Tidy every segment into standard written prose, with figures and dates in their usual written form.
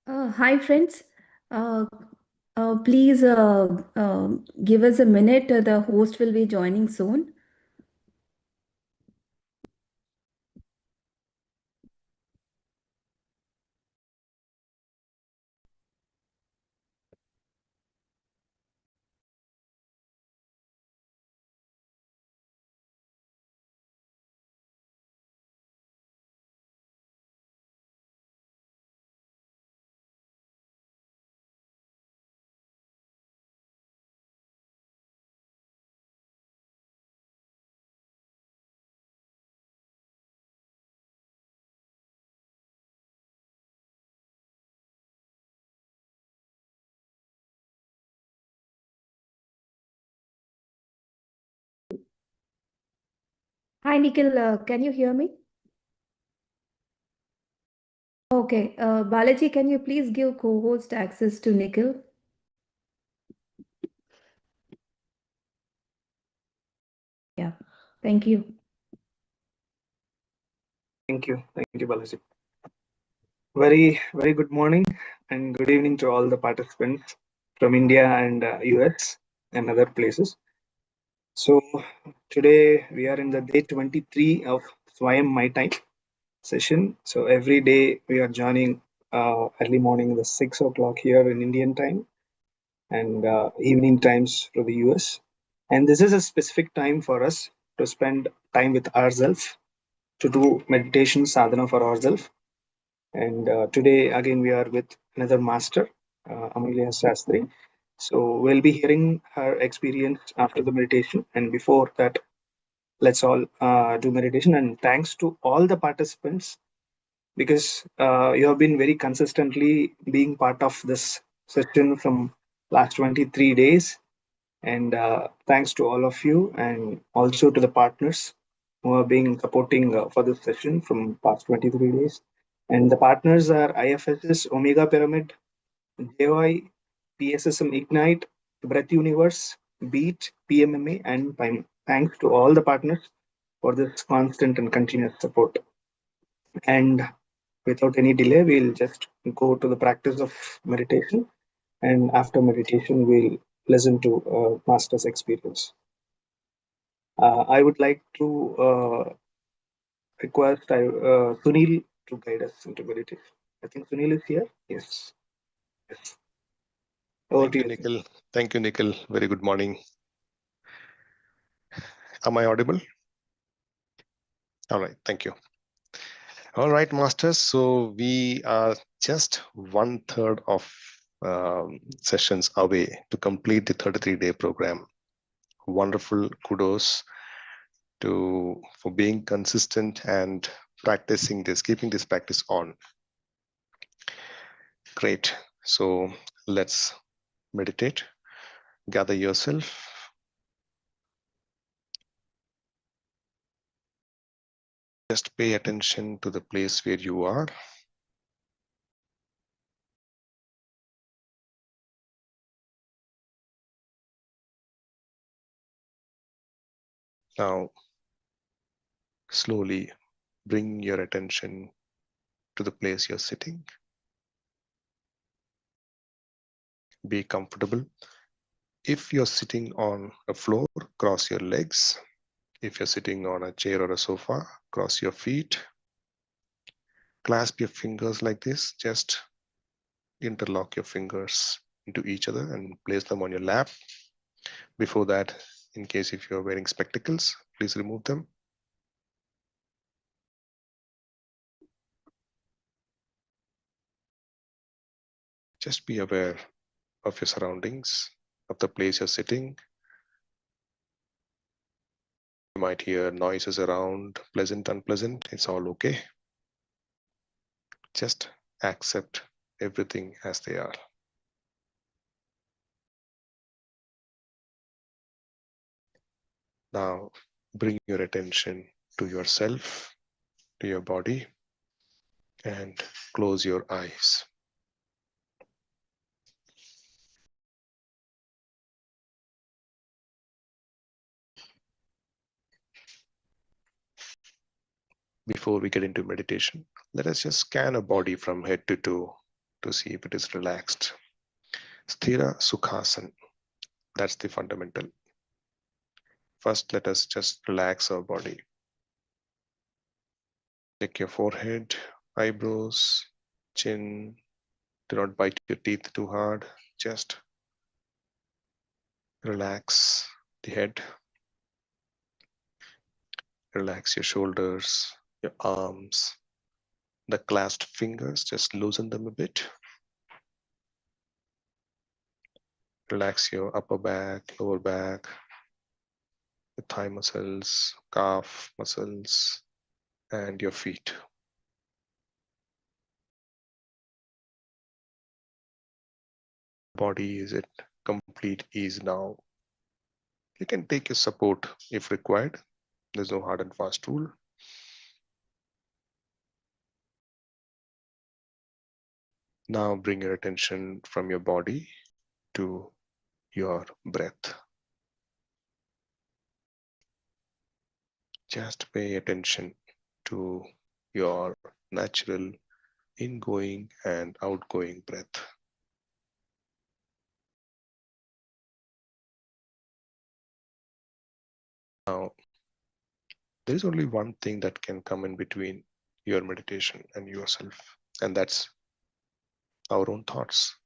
Hi, friends. Uh, please give us a minute. The host will be joining soon. Hi, Nikhil. Can you hear me? Okay. Balaji, can you please give co-host access to Nikhil? Yeah. Thank you. Thank you, Balaji. Very good morning and good evening to all the participants from India and US and other places. So today we are in the day 23 of Swayam My Time session. So every day we are joining early morning, the 6 o'clock here in Indian time, and evening times for the US. And this is a specific time for us to spend time with ourselves, to do meditation sadhana for ourselves. And today, again, we are with another master, Amulya Shastri. So we'll be hearing her experience after the meditation. And before that, let's all do meditation. And thanks to all the participants because you have been very consistently being part of this session from last 23 days. And thanks to all of you and also to the partners who have been supporting for this session from past 23 days. And the partners are IFSS, Omega Pyramid, JOI, PSSM Ignite, Breath Universe, Beat, PMMA, and PIME. Thanks to all the partners for this constant and continuous support. And without any delay, we'll just go to the practice of meditation. And after meditation, we'll listen to Master's experience. I would like to request Sunil to guide us into meditation. I think Sunil is here. Yes. Yes. Over to you, Nikhil. Thank you, Nikhil. Very good morning. Am I audible? All right. Thank you. All right, masters. So we are just 1/3 of sessions away to complete the 33-day program. Wonderful. Kudos for being consistent and practicing this, keeping this practice on. Great. So let's meditate. Gather yourself. Just pay attention to the place where you are. Now, slowly bring your attention to the place you're sitting. Be comfortable. If you're sitting on a floor, cross your legs. If you're sitting on a chair or a sofa, cross your feet. Clasp your fingers like this. Just interlock your fingers into each other and place them on your lap. Before that, in case if you're wearing spectacles, please remove them. Just be aware of your surroundings, of the place you're sitting. You might hear noises around, pleasant, unpleasant. It's all okay. Just accept everything as they are. Now bring your attention to yourself, to your body, and close your eyes. Before we get into meditation, let us just scan a body from head to toe. to see if it is relaxed. Sthira Sukhasana, that's the fundamental. First, let us just relax our body. Check your forehead, eyebrows, chin. Do not bite your teeth too hard. Just relax the head. Relax your shoulders, your arms, the clasped fingers, just loosen them a bit. Relax your upper back, lower back, the thigh muscles, calf muscles, and your feet. Body is at complete ease now. You can take your support if required. There's no hard and fast rule. Now bring your attention from your body to your breath. Just pay attention to your natural ingoing and outgoing breath. Now, there is only one thing that can come in between your meditation and yourself, and that's our own thoughts.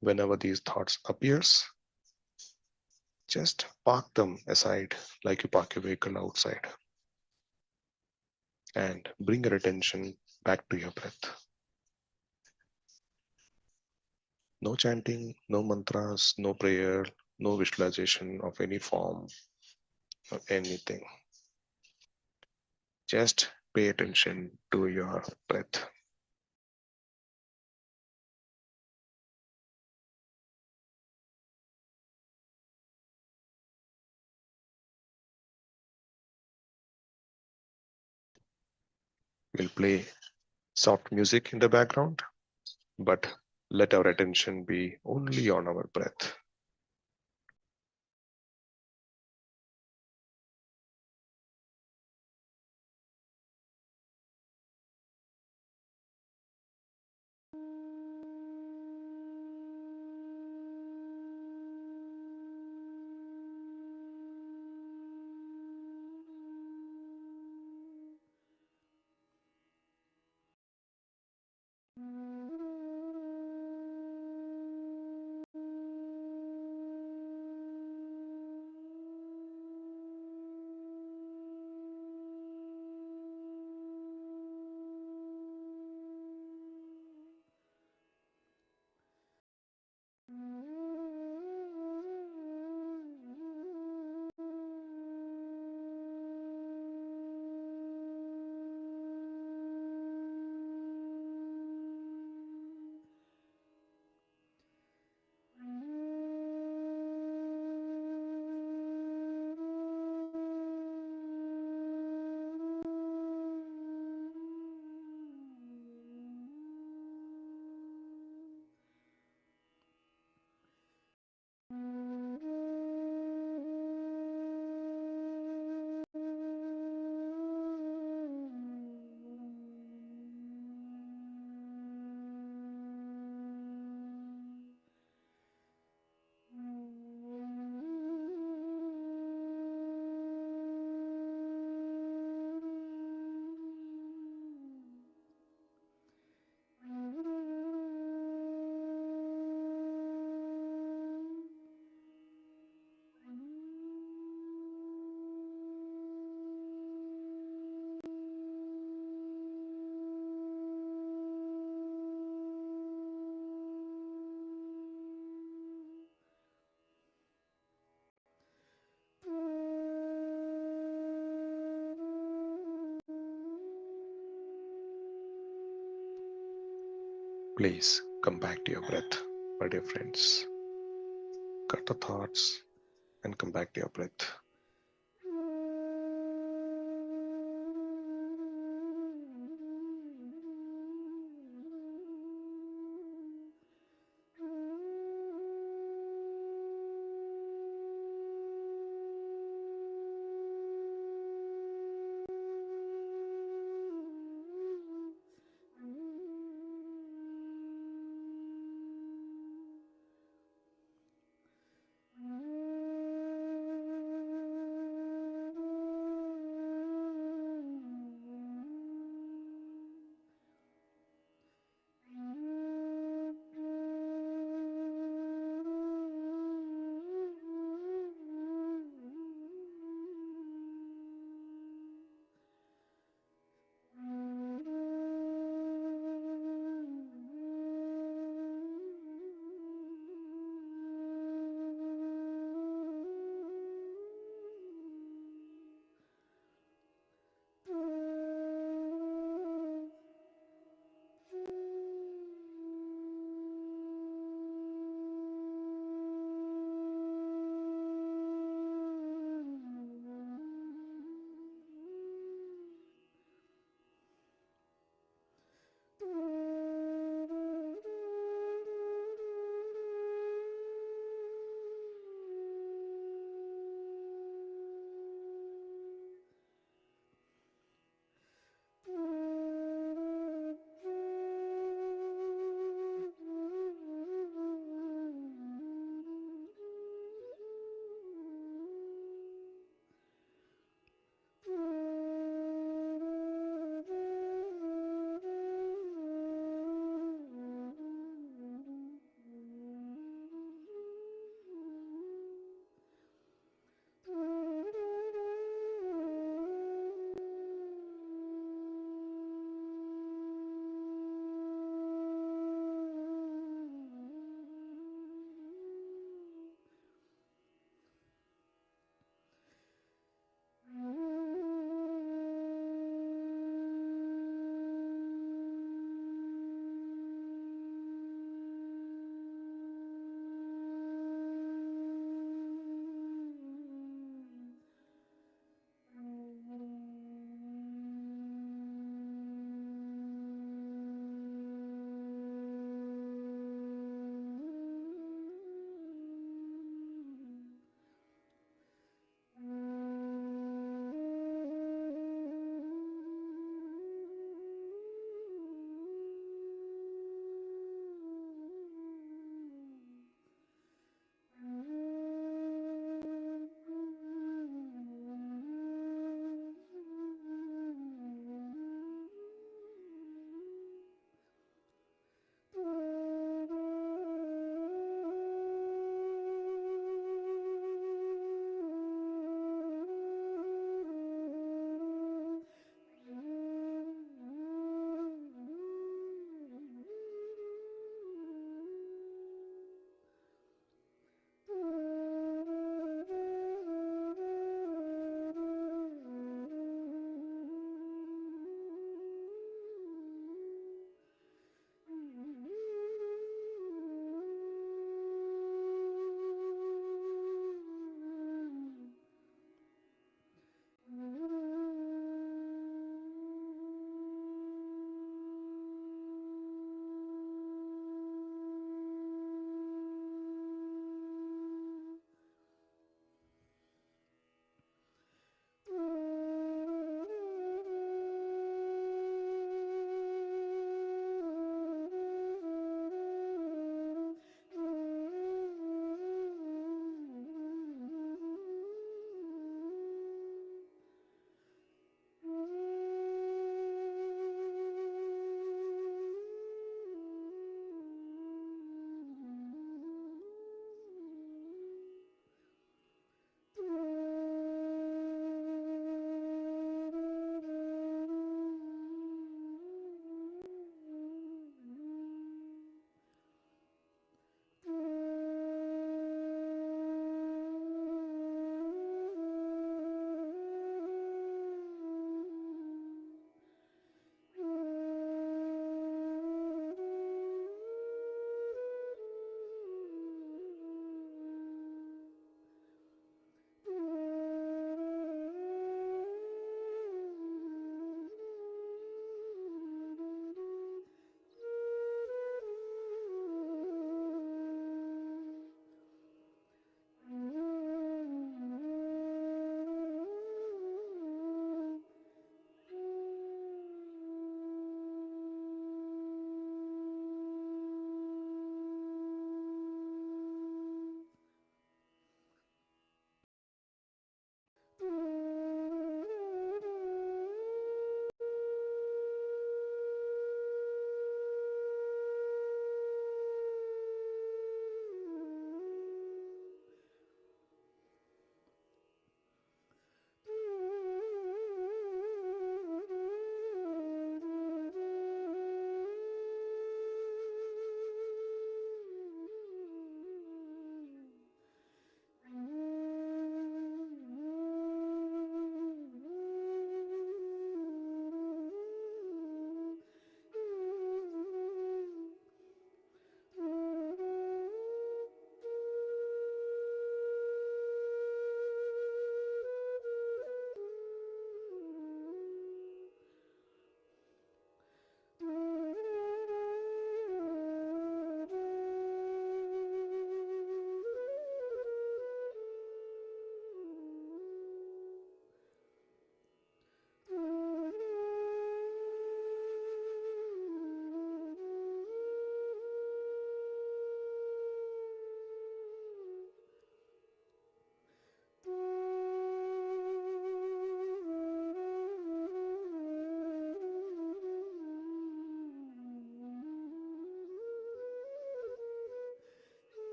Whenever these thoughts appears, just park them aside like you park your vehicle outside and bring your attention back to your breath. No chanting, no mantras, no prayer, no visualization of any form or anything. Just pay attention to your breath. We'll play soft music in the background, but let our attention be only on our breath. Please come back to your breath, my dear friends. Cut the thoughts and come back to your breath.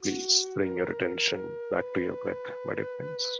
Please bring your attention back to your breath, my dear friends.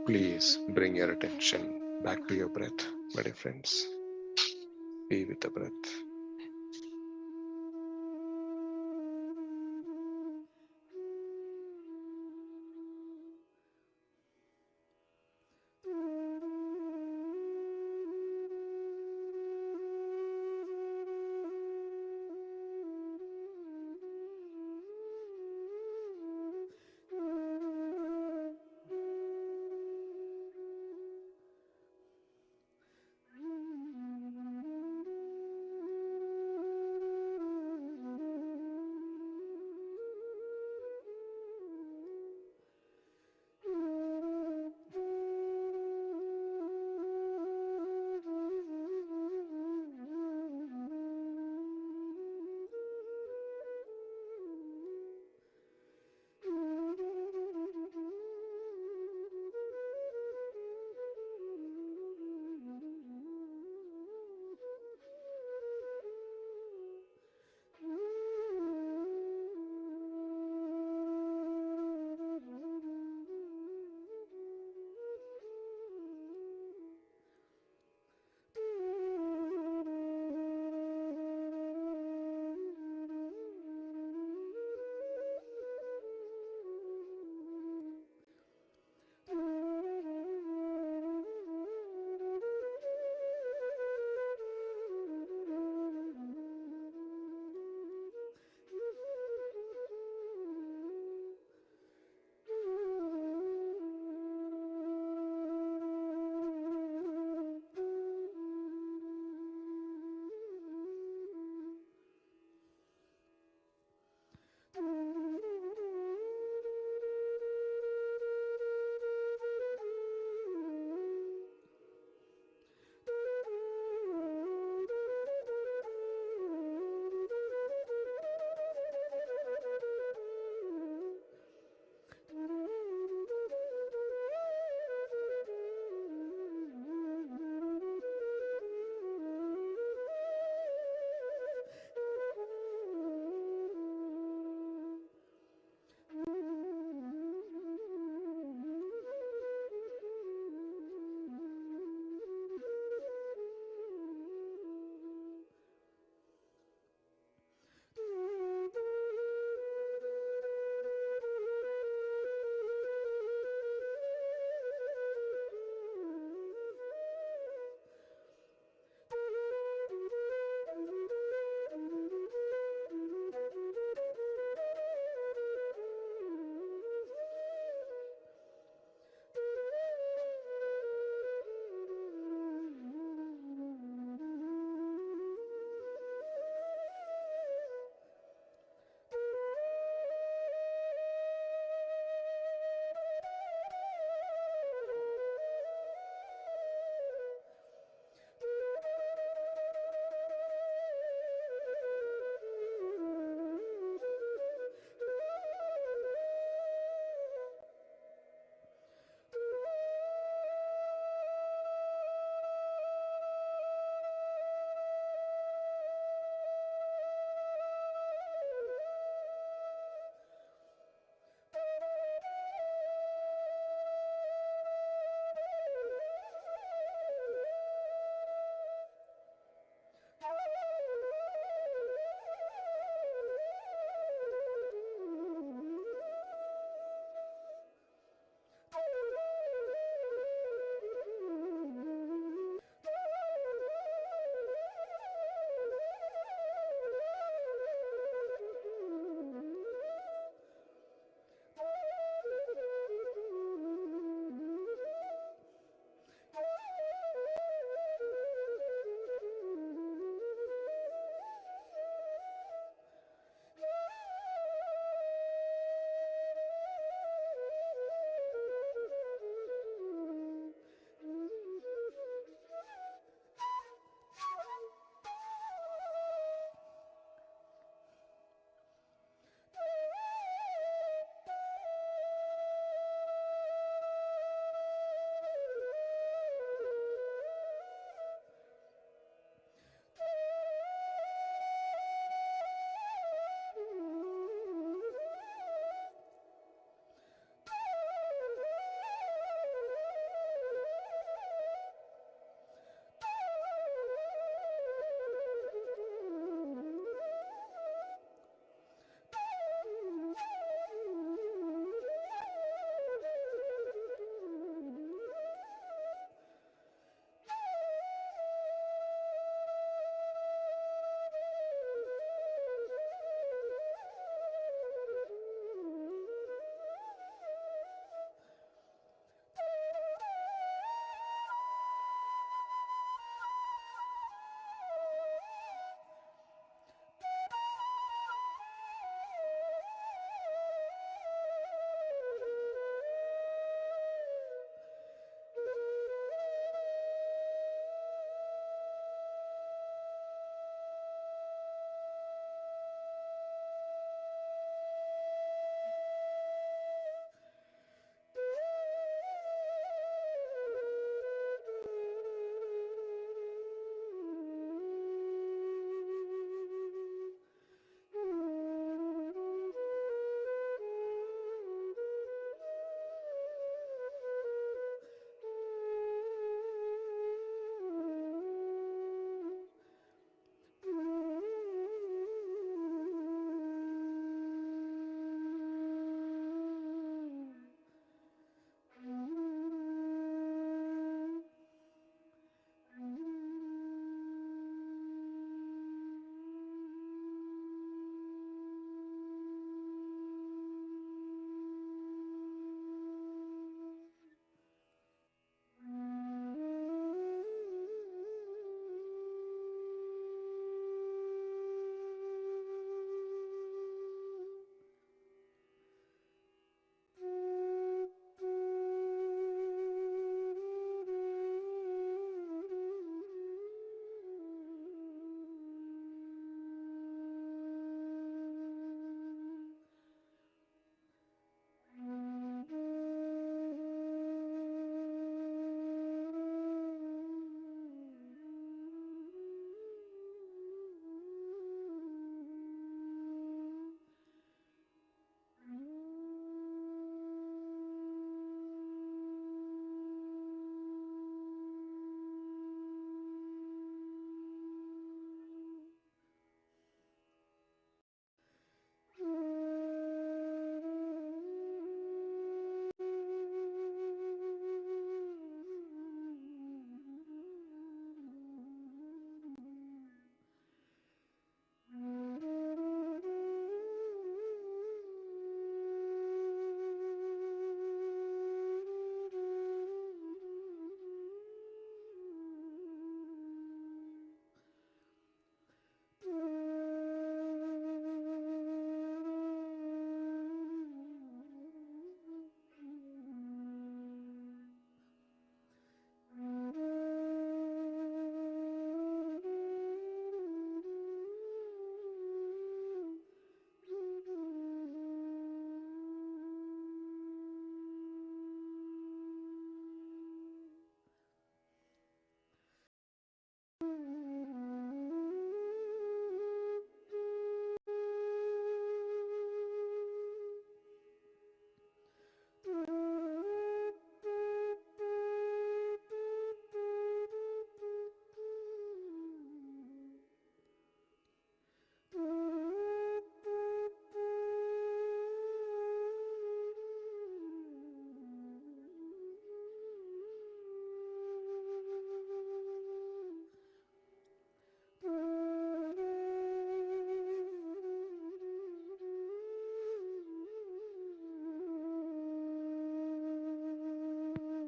Please bring your attention back to your breath, my dear friends. Be with the breath.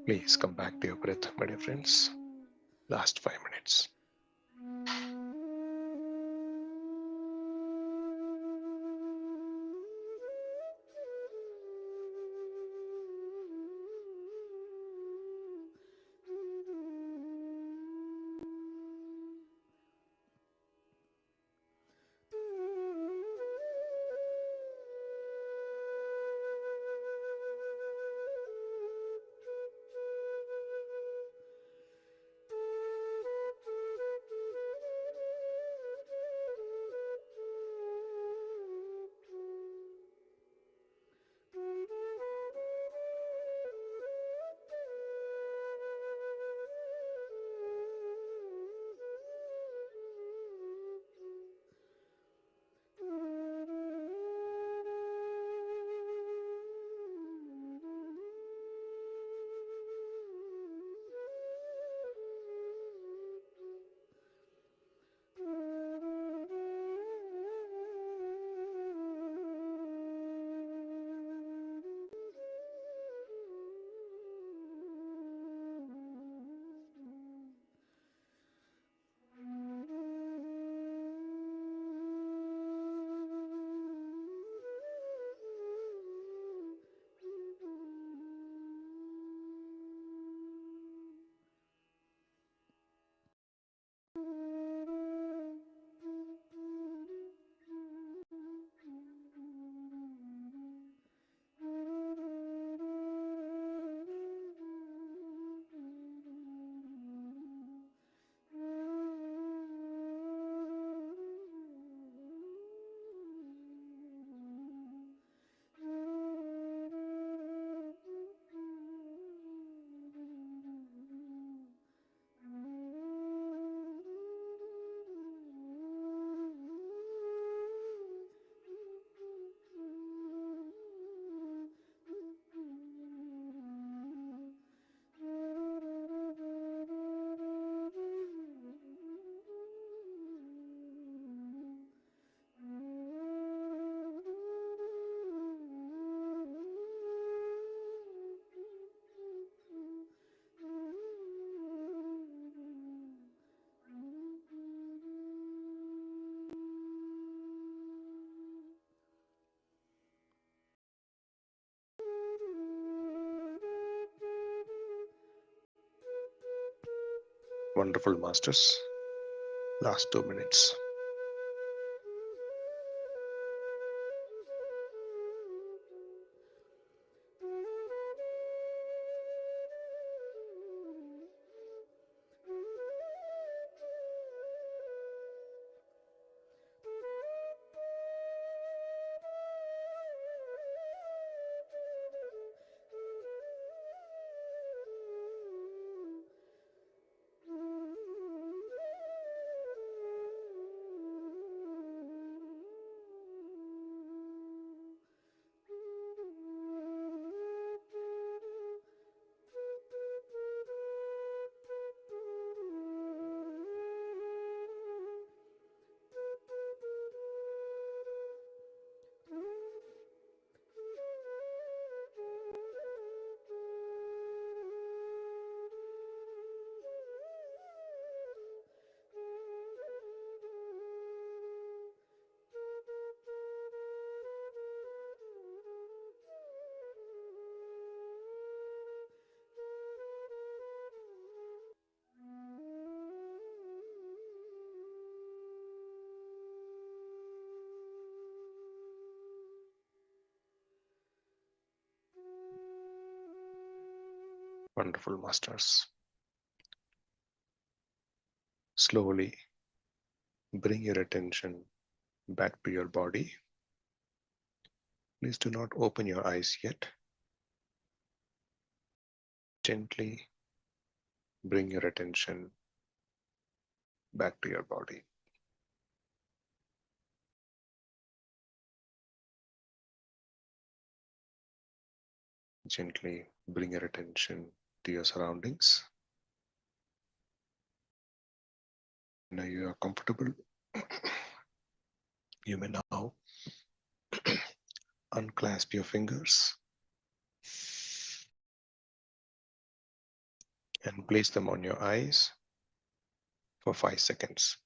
Please come back to your breath, my dear friends. Last 5 minutes. Wonderful, masters. Last 2 minutes. Wonderful, masters. Slowly bring your attention back to your body. Please do not open your eyes yet. Gently bring your attention back to your body. Gently bring your attention to your surroundings. Now you are comfortable. You may now unclasp your fingers and place them on your eyes for 5 seconds.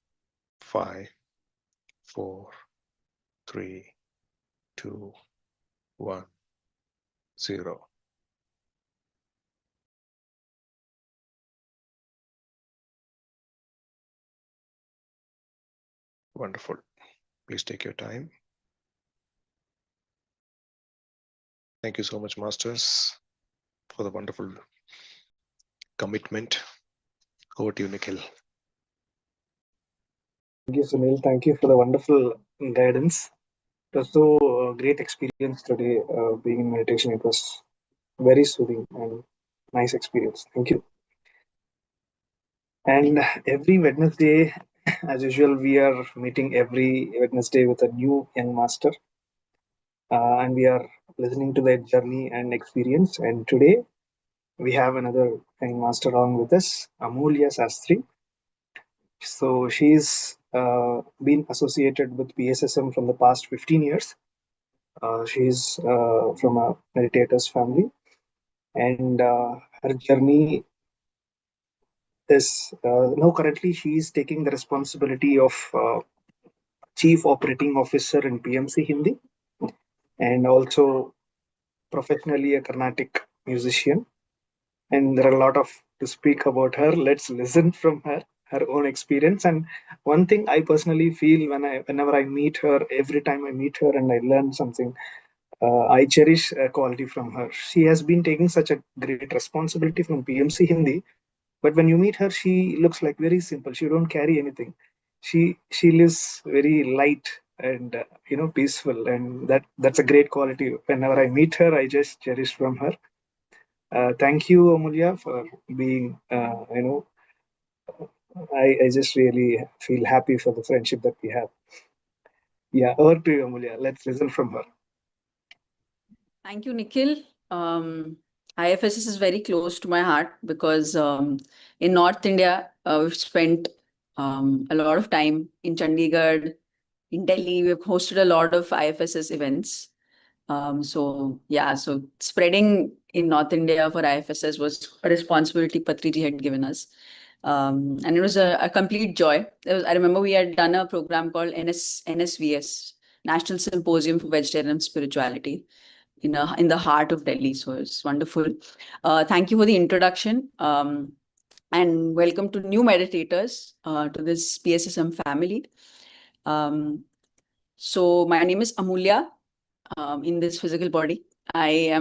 5, 4, 3, 2, 1, 0. Wonderful. Please take your time. Thank you so much, Masters, for the wonderful commitment. Over to you, Nikhil. Thank you, Sunil. Thank you for the wonderful guidance. It was so great experience today being in meditation. It was very soothing and nice experience. Thank you. And every Wednesday, as usual, we are meeting every Wednesday with a new young master, and we are listening to their journey and experience. And today, we have another young master along with us, Amulya Shastri. So she's been associated with PSSM from the past 15 years. She's from a meditator's family, and her journey is now currently she is taking the responsibility of Chief Operating Officer in PMC Hindi, and also professionally a Carnatic musician. And there are a lot of to speak about her. Let's listen from her own experience. And one thing I personally feel whenever I meet her, every time I meet her and I learn something, I cherish a quality from her. She has been taking such a great responsibility from PMC Hindi, but when you meet her, she looks like very simple. She don't carry anything. She lives very light and peaceful, and that's a great quality. Whenever I meet her, I just cherish from her. Thank you, Amulya, for being. I just really feel happy for the friendship that we have. Yeah, over to you, Amulya. Let's listen from her. Thank you, Nikhil. IFSS is very close to my heart because in North India, we've spent a lot of time in Chandigarh, in Delhi. We've hosted a lot of IFSS events. So spreading in North India for IFSS was a responsibility Patriji had given us. And it was a complete joy. I remember we had done a program called NSVS, National Symposium for Vegetarian and Spirituality, in the heart of Delhi. So it's wonderful. Thank you for the introduction. And welcome to new meditators to this PSSM family. So my name is Amulya in this physical body. I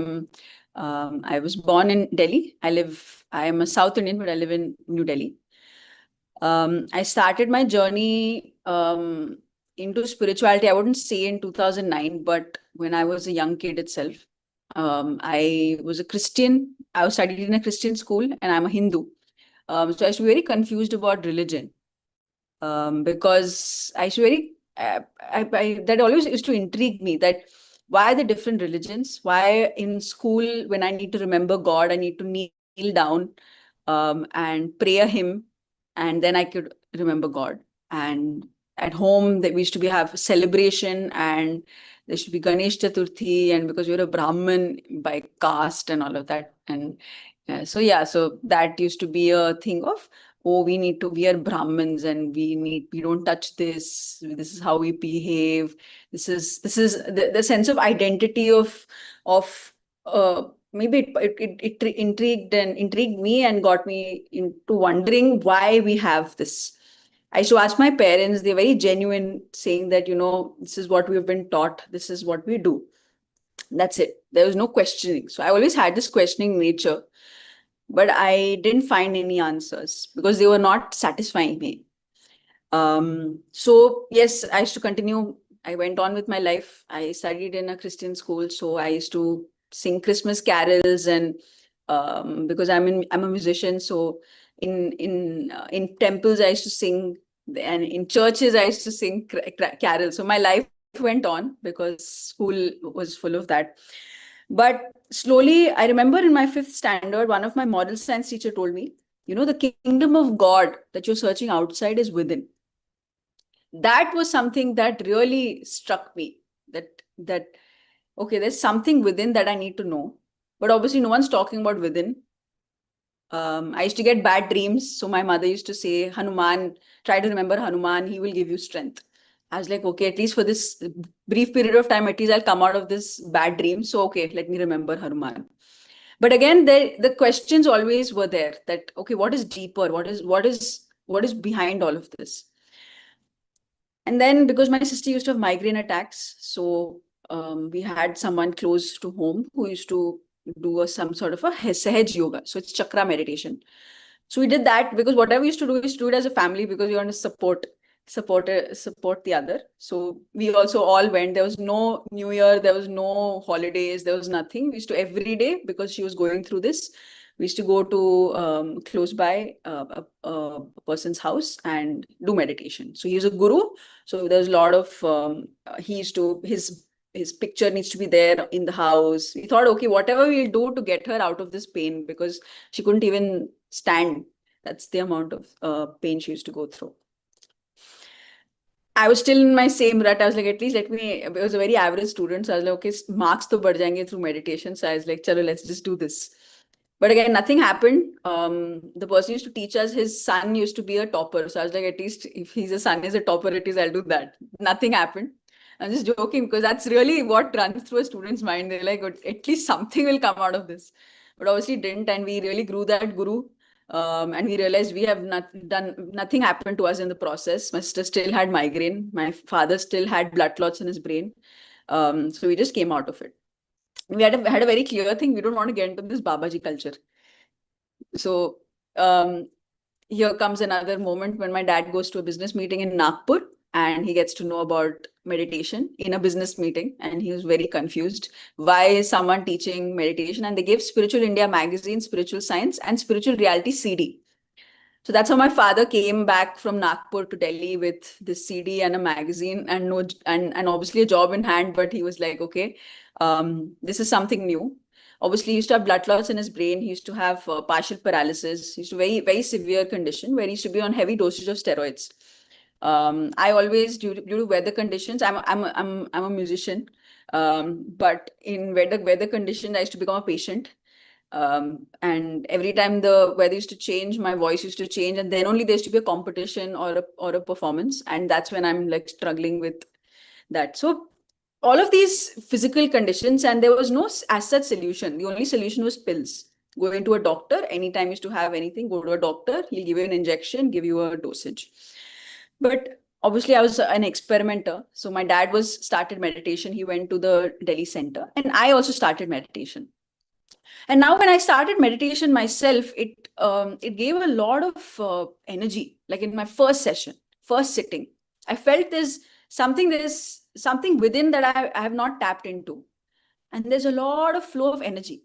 was born in Delhi. I am a South Indian, but I live in New Delhi. I started my journey into spirituality, I wouldn't say in 2009, but when I was a young kid itself. I was a Christian. I was studied in a Christian school, and I'm a Hindu. So I used to be very confused about religion because I used to that always used to intrigue me, that why the different religions? Why in school, when I need to remember God, I need to kneel down and pray a hymn, and then I could remember God. And at home, we used to have celebration, and there should be Ganesh Chaturthi, and because we were a Brahmin by caste and all of that. And so that used to be a thing of, oh, we are Brahmins and we don't touch this. This is how we behave. This is the sense of identity of maybe it intrigued me and got me into wondering why we have this. I used to ask my parents, they're very genuine, saying that, this is what we've been taught, this is what we do. That's it. There was no questioning. So I always had this questioning nature, but I didn't find any answers because they were not satisfying me. So yes, I used to continue. I went on with my life. I studied in a Christian school, so I used to sing Christmas carols, and because I'm a musician, so in temples I used to sing, and in churches I used to sing carols. So my life went on because school was full of that. But slowly, I remember in my 5th standard, one of my moral science teacher told me, the kingdom of God that you're searching outside is within. That was something that really struck me, that okay, there's something within that I need to know, but obviously no one's talking about within. I used to get bad dreams. So my mother used to say, Hanuman, try to remember Hanuman, he will give you strength. I was like, okay, at least for this brief period of time, at least I'll come out of this bad dream. So, okay, let me remember Hanuman. But again, the questions always were there that, okay, what is deeper? What is behind all of this? And then because my sister used to have migraine attacks, so we had someone close to home who used to do some sort of a Sahaj yoga. So it's chakra meditation. So we did that because whatever we used to do is to do it as a family because we want to support the other. So we also all went. There was no New Year, there was no holidays, there was nothing. We used to every day because she was going through this. We used to go to close by a person's house and do meditation. So he's a guru. So there's a lot of he used to his picture needs to be there in the house. We thought, okay, whatever we'll do to get her out of this pain because she couldn't even stand. That's the amount of pain she used to go through. I was still in my same rut. I was like, at least let me, I was a very average student. So I was like, okay, marks to bad jayenge through meditation. So I was like, chalo, let's just do this. But again, nothing happened. The person used to teach us, his son used to be a topper. So I was like, at least if his son is a topper, at least I'll do that. Nothing happened. I'm just joking because that's really what runs through a student's mind. They're like, at least something will come out of this. But obviously didn't. And we really grew that guru. And we realized we have nothing happened to us in the process. My sister still had migraine. My father still had blood clots in his brain. So we just came out of it. We had a very clear thing. We don't want to get into this Babaji culture. So here comes another moment when my dad goes to a business meeting in Nagpur and he gets to know about meditation in a business meeting. And he was very confused. Why is someone teaching meditation? And they gave Spiritual India magazine, Spiritual Science, and Spiritual Reality CD. So that's how my father came back from Nagpur to Delhi with this CD and a magazine and obviously a job in hand. But he was like, okay, this is something new. Obviously, he used to have blood clots in his brain. He used to have partial paralysis. He used to very, very severe condition where he used to be on heavy dosage of steroids. I always, due to weather conditions, I'm a musician, but in weather conditions, I used to become a patient. And every time the weather used to change, my voice used to change, and then only there used to be a competition or a performance, and that's when I'm like struggling with that. So all of these physical conditions, and there was no as such solution. The only solution was pills. Going to a doctor, anytime you used to have anything, go to a doctor, he'll give you an injection, give you a dosage. But obviously I was an experimenter. So my dad started meditation. He went to the Delhi center, and I also started meditation. And now when I started meditation myself, it gave a lot of energy. Like in my first session, first sitting, I felt there's something within that I have not tapped into. And there's a lot of flow of energy.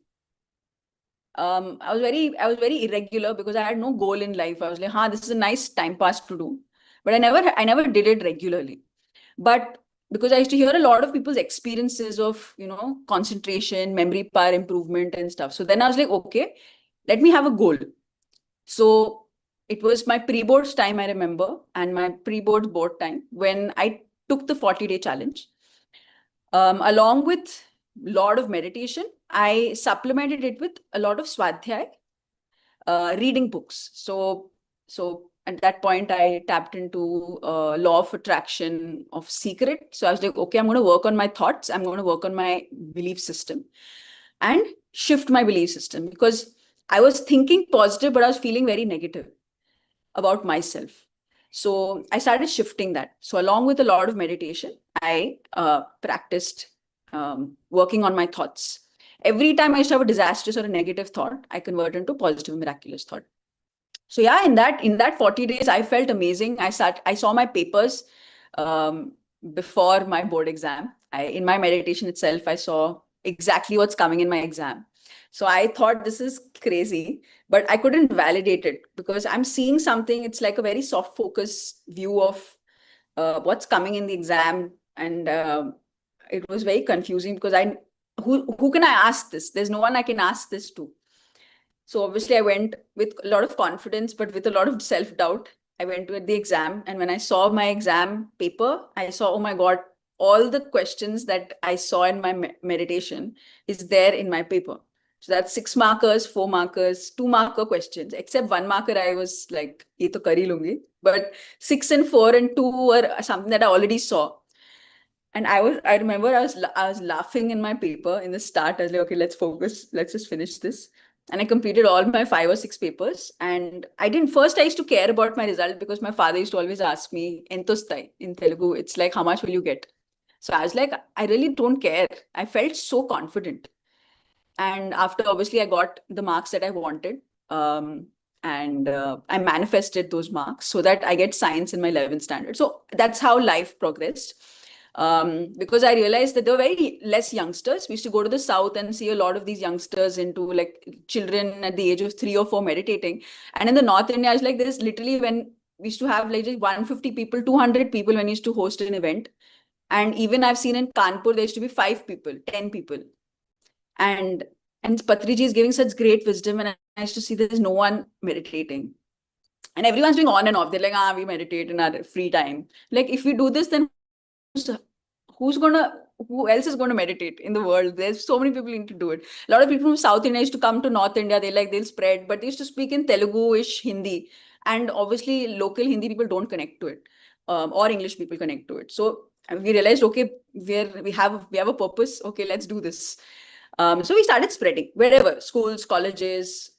I was very irregular because I had no goal in life. I was like, this is a nice time pass to do. But I never did it regularly. But because I used to hear a lot of people's experiences of, concentration, memory power improvement and stuff. So then I was like, okay, let me have a goal. So it was my pre-boards time, I remember, and my pre-boards board time when I took the 40-day challenge. Along with a lot of meditation, I supplemented it with a lot of swadhyay, reading books. So at that point, I tapped into law of attraction of secret. So I was like, okay, I'm going to work on my thoughts. I'm going to work on my belief system and shift my belief system because I was thinking positive, but I was feeling very negative about myself. So I started shifting that. So along with a lot of meditation, I practiced working on my thoughts. Every time I used to have a disastrous or a negative thought, I convert into positive, miraculous thought. So yeah, in that 40 days, I felt amazing. I saw my papers before my board exam. In my meditation itself, I saw exactly what's coming in my exam. So I thought this is crazy, but I couldn't validate it because I'm seeing something. It's like a very soft focus view of what's coming in the exam. And it was very confusing because who can I ask this? There's no one I can ask this to. So obviously I went with a lot of confidence, but with a lot of self-doubt. I went to the exam, and when I saw my exam paper, I saw, oh my God, all the questions that I saw in my meditation is there in my paper. So that's 6 markers, 4 markers, 2 marker questions. Except 1 marker, I was like, "Ye to kar hi lungi." But 6 and 4 and 2 were something that I already saw. And I remember I was laughing in my paper in the start. I was like, okay, let's focus. Let's just finish this. And I completed all my 5 or 6 papers. And I used to care about my result because my father used to always ask me, "Entostai" in Telugu. It's like, how much will you get? So I was like, I really don't care. I felt so confident. And after, obviously, I got the marks that I wanted. And I manifested those marks so that I get science in my 11th standard. So that's how life progressed. Because I realized that there were very less youngsters. We used to go to the south and see a lot of these youngsters into like children at the age of 3 or 4 meditating. And in the North India, I was like, there's literally when we used to have like 150 people, 200 people when we used to host an event. And even I've seen in Kanpur, there used to be 5 people, 10 people. And Patriji is giving such great wisdom, and I used to see there's no one meditating. And everyone's doing on and off. They're like, we meditate in our free time. Like, if we do this, then who else is going to meditate in the world? There's so many people need to do it. A lot of people from South India used to come to North India. They'll spread, but they used to speak in Telugu-ish Hindi. And obviously, local Hindi people don't connect to it, or English people connect to it. So we realized, okay, we have a purpose. Okay, let's do this. So we started spreading wherever, schools, colleges,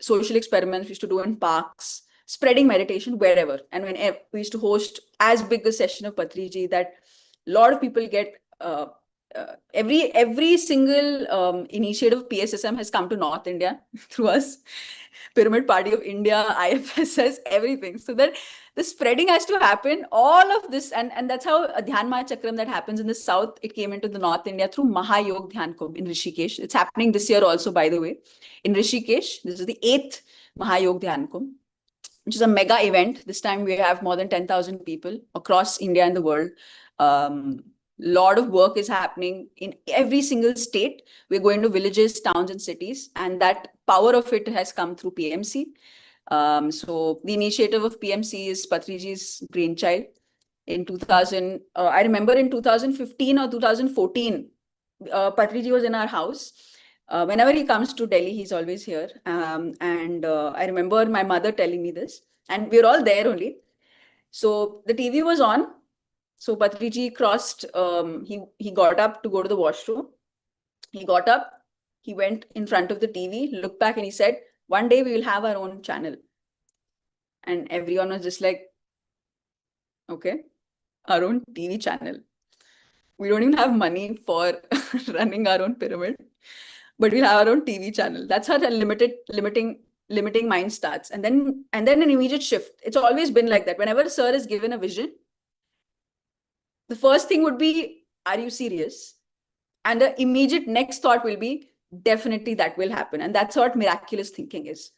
social experiments we used to do in parks, spreading meditation wherever. And when we used to host as big a session of Patriji that a lot of people get, every single initiative of PSSM has come to North India through us. Pyramid Party of India, IFSS, everything. So that the spreading has to happen, all of this, and that's how a Dhyana Chakram that happens in the south, it came into the North India through Mahayog Dhyan Kumbh in Rishikesh. It's happening this year also, by the way, in Rishikesh. This is the 8th Mahayog Dhyan Kumbh, which is a mega event. This time we have more than 10,000 people across India and the world. Lot of work is happening in every single state. We're going to villages, towns, and cities, and that power of it has come through PMC. So the initiative of PMC is Patriji's brainchild. In 2000, I remember in 2015 or 2014, Patriji was in our house. Whenever he comes to Delhi, he's always here. And I remember my mother telling me this, and we're all there only. So the TV was on. So Patriji crossed, he got up to go to the washroom. He got up, he went in front of the TV, looked back, and he said, "One day we will have our own channel." And everyone was just like, okay, our own TV channel. We don't even have money for running our own pyramid, but we'll have our own TV channel. That's how the limiting mind starts. And then an immediate shift. It's always been like that. Whenever Sir is given a vision, the first thing would be, are you serious? And the immediate next thought will be, definitely that will happen. And that's what miraculous thinking is.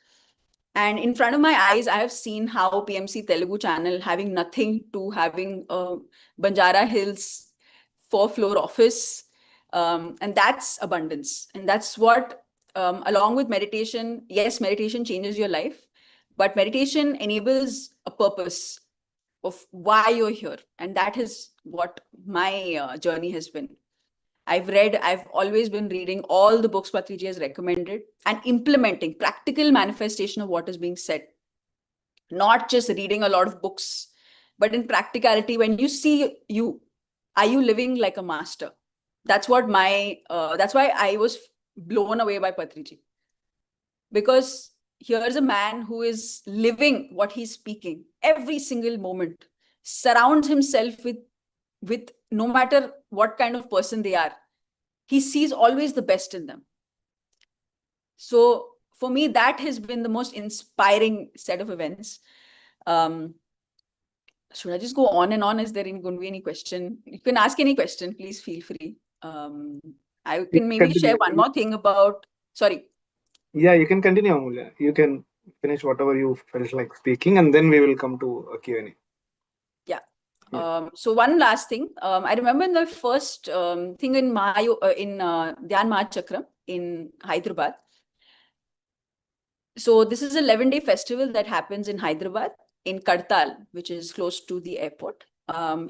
And in front of my eyes, I have seen how PMC Telugu channel, having nothing to having Banjara Hills 4-floor office. And that's abundance. And that's what, along with meditation, yes, meditation changes your life, but meditation enables a purpose of why you're here. And that is what my journey has been. I've always been reading all the books Patriji has recommended and implementing practical manifestation of what is being said. Not just reading a lot of books, but in practicality, when you see are you living like a master? That's what that's why I was blown away by Patriji. Because here's a man who is living what he's speaking every single moment, surrounds himself with no matter what kind of person they are. He sees always the best in them. So for me, that has been the most inspiring set of events. Should I just go on and on? Is there going to be any question? You can ask any question, please feel free. I can maybe share one more thing about, sorry. Yeah, you can continue, Amulya. You can finish whatever you felt like speaking, and then we will come to a Q&A. So one last thing, I remember in the first thing in Dhyana Chakram in Hyderabad. So this is an 11-day festival that happens in Hyderabad, in Kartal, which is close to the airport.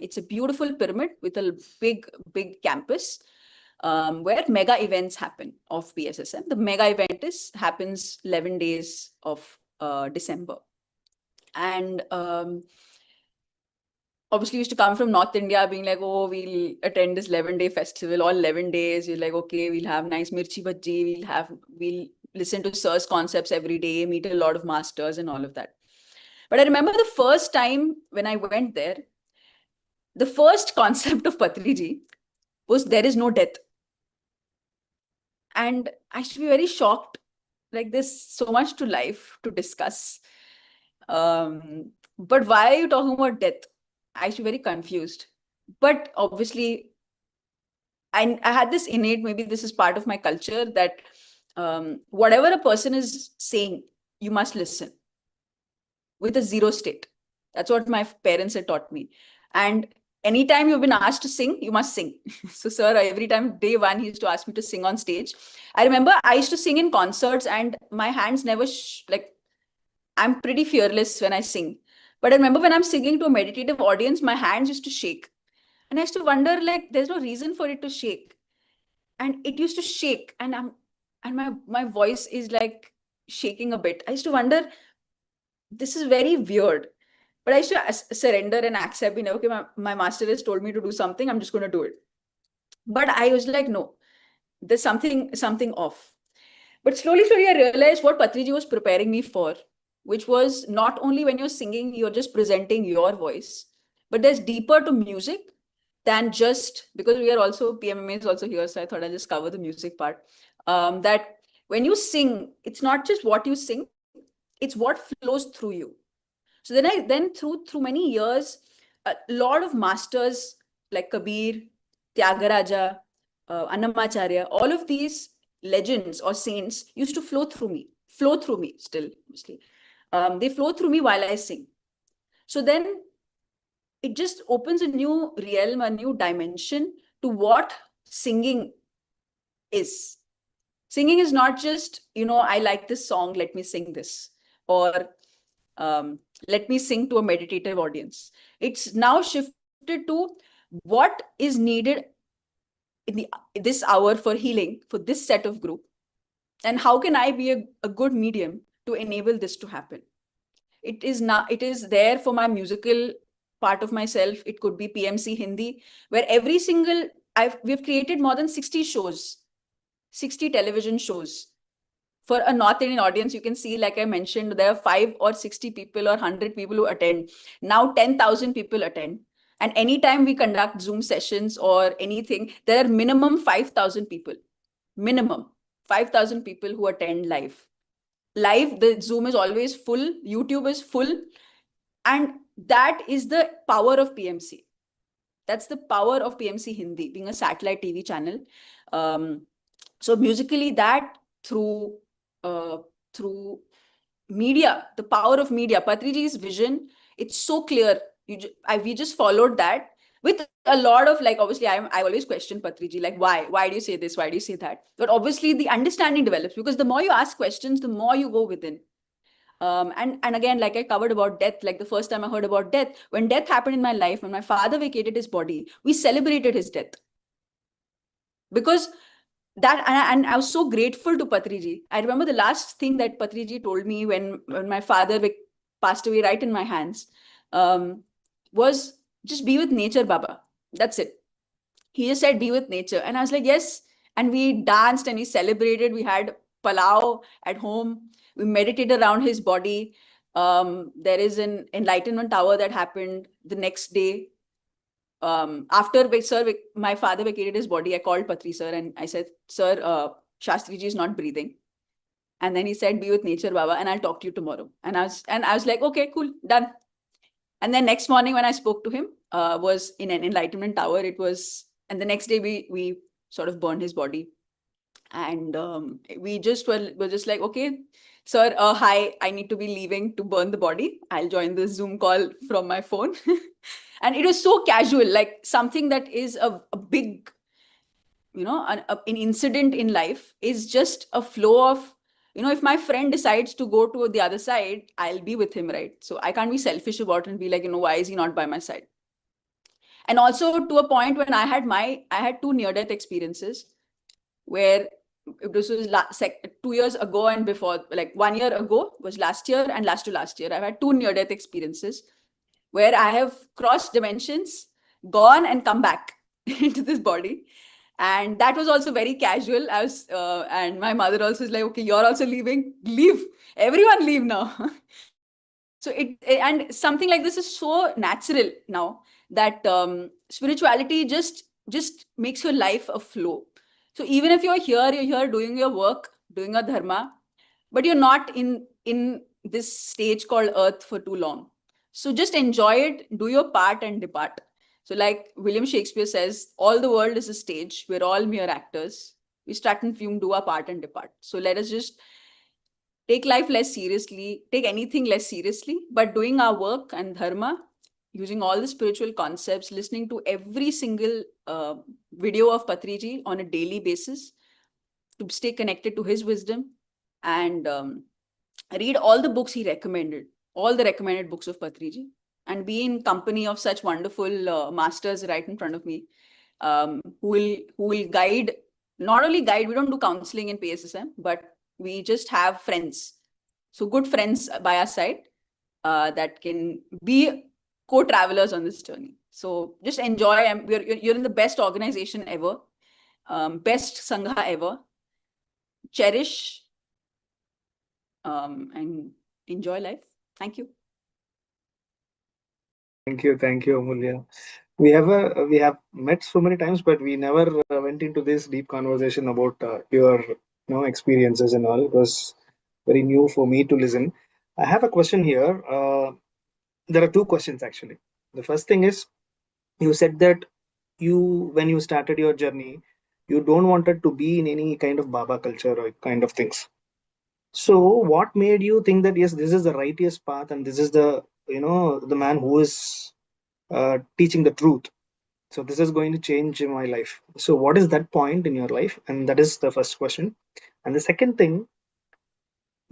It's a beautiful pyramid with a big campus. where mega events happen of PSSM. The mega event happens 11 days of December. And obviously used to come from North India being like, oh, we'll attend this 11-day festival, all 11 days. You're like, okay, we'll have nice mirchi bhaji, we'll listen to Sir's concepts every day, meet a lot of masters and all of that. But I remember the first time when I went there, the first concept of Patriji was there is no death. And I should be very shocked, like there's so much to life to discuss. But why are you talking about death? I should be very confused. But obviously, I had this innate, maybe this is part of my culture, that whatever a person is saying, you must listen with a zero state. That's what my parents had taught me. And anytime you've been asked to sing, you must sing. So sir, every time day one, he used to ask me to sing on stage. I remember I used to sing in concerts and my hands never, I'm pretty fearless when I sing. But I remember when I'm singing to a meditative audience, my hands used to shake. And I used to wonder, like, there's no reason for it to shake. And it used to shake. And my voice is like shaking a bit. I used to wonder, this is very weird. But I used to surrender and accept, okay, my master has told me to do something, I'm just going to do it. But I was like, no, there's something off. But slowly, I realized what Patriji was preparing me for, which was not only when you're singing, you're just presenting your voice, but there's deeper to music than just, because we are also, PMMA is also here, so I thought I'll just cover the music part, that when you sing, it's not just what you sing, it's what flows through you. So then through many years, a lot of masters like Kabir, Tyagaraja, Annamacharya, all of these legends or saints used to flow through me still, obviously. They flow through me while I sing. So then it just opens a new realm, a new dimension to what singing is. Singing is not just, I like this song, let me sing this, or let me sing to a meditative audience. It's now shifted to what is needed in this hour for healing for this set of group, and how can I be a good medium to enable this to happen. It is there for my musical part of myself. It could be PMC Hindi, where we've created more than 60 shows, 60 television shows. For a North Indian audience, you can see, like I mentioned, there are 5 or 60 people or 100 people who attend. Now 10,000 people attend. And anytime we conduct Zoom sessions or anything, there are minimum 5,000 people. Minimum 5,000 people who attend live. Live, the Zoom is always full, YouTube is full. And that is the power of PMC. That's the power of PMC Hindi, being a satellite TV channel. So musically, that through media, the power of media, Patriji's vision, it's so clear. We just followed that with a lot of, like, obviously I always question Patriji, like, why do you say this? Why do you say that? But obviously the understanding develops, because the more you ask questions, the more you go within. And again, like I covered about death, like the first time I heard about death, when death happened in my life, when my father vacated his body, we celebrated his death. Because that, and I was so grateful to Patriji. I remember the last thing that Patriji told me when my father passed away right in my hands, was just be with nature, Baba. That's it. He just said, be with nature. And I was like, yes. And we danced and we celebrated. We had palau at home. We meditated around his body. There is an enlightenment hour that happened the next day. After my father vacated his body, I called Patri sir and I said, sir, Shastri ji is not breathing. And then he said, be with nature, Baba, and I'll talk to you tomorrow. And I was like, okay, cool, done. And then next morning when I spoke to him, was in an enlightenment tower. And the next day we sort of burned his body. And we just were just like, okay, sir, hi, I need to be leaving to burn the body. I'll join the Zoom call from my phone. And it was so casual, like something that is a big, an incident in life is just a flow of, if my friend decides to go to the other side, I'll be with him, right? So I can't be selfish about it and be like, why is he not by my side? And also to a point when I had two near-death experiences where this was 2 years ago and before, like 1 year ago was last year and last to last year. I've had two near-death experiences where I have crossed dimensions, gone and come back into this body. And that was also very casual. I was, and my mother also is like, okay, you're also leaving, leave, everyone leave now. So and something like this is so natural now that spirituality just makes your life a flow. So even if you're here doing your work, doing your dharma, but you're not in this stage called earth for too long. So just enjoy it, do your part and depart. So like William Shakespeare says, all the world is a stage. We're all mere actors. We start and fume, do our part and depart. So let us just take life less seriously, take anything less seriously, but doing our work and dharma, using all the spiritual concepts, listening to every single video of Patriji on a daily basis to stay connected to his wisdom, and read all the books he recommended, all the recommended books of Patriji, and be in company of such wonderful masters right in front of me, who will guide, not only guide, we don't do counseling in PSSM, but we just have friends. So good friends by our side that can be co-travelers on this journey. So just enjoy. You're in the best organization ever, best Sangha ever. Cherish and enjoy life. Thank you. Thank you, Amulya. We have met so many times, but we never went into this deep conversation about your experiences and all. It was very new for me to listen. I have a question here. There are two questions actually. The first thing is, you said that when you started your journey, you don't wanted to be in any kind of Baba culture or kind of things. So what made you think that yes, this is the righteous path and this is the the man who is teaching the truth? So this is going to change my life. So what is that point in your life? And that is the first question. And the second thing,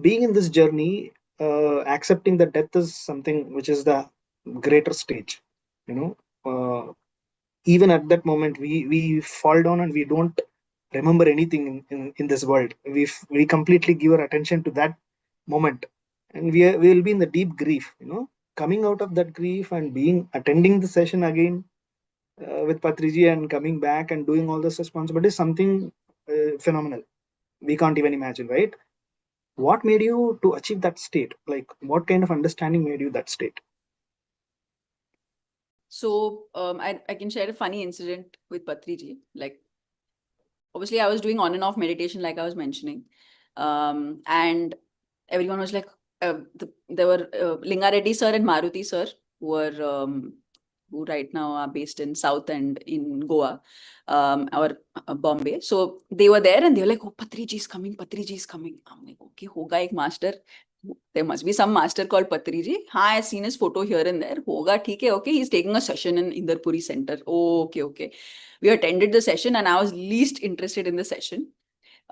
being in this journey, accepting that death is something which is the greater stage. You know, even at that moment, we fall down and we don't remember anything in this world. We completely give our attention to that moment, and we will be in the deep grief. Coming out of that grief and attending the session again with Patriji and coming back and doing all this responsibility is something phenomenal. We can't even imagine, right? What made you to achieve that state? Like, what kind of understanding made you that state? So I can share a funny incident with Patriji. Like, obviously, I was doing on and off meditation, like I was mentioning, and everyone was like, there were Linga Reddy sir and Maruti sir who right now are based in South and in Goa or Bombay. So they were there and they were like, oh, Patriji is coming, Patriji is coming. I'm like, okay, hoga ek master. There must be some master called Patriji. I've seen his photo here and there. Hoga, theek hai, okay. He's taking a session in Indarpuri Center. Oh, okay. We attended the session and I was least interested in the session.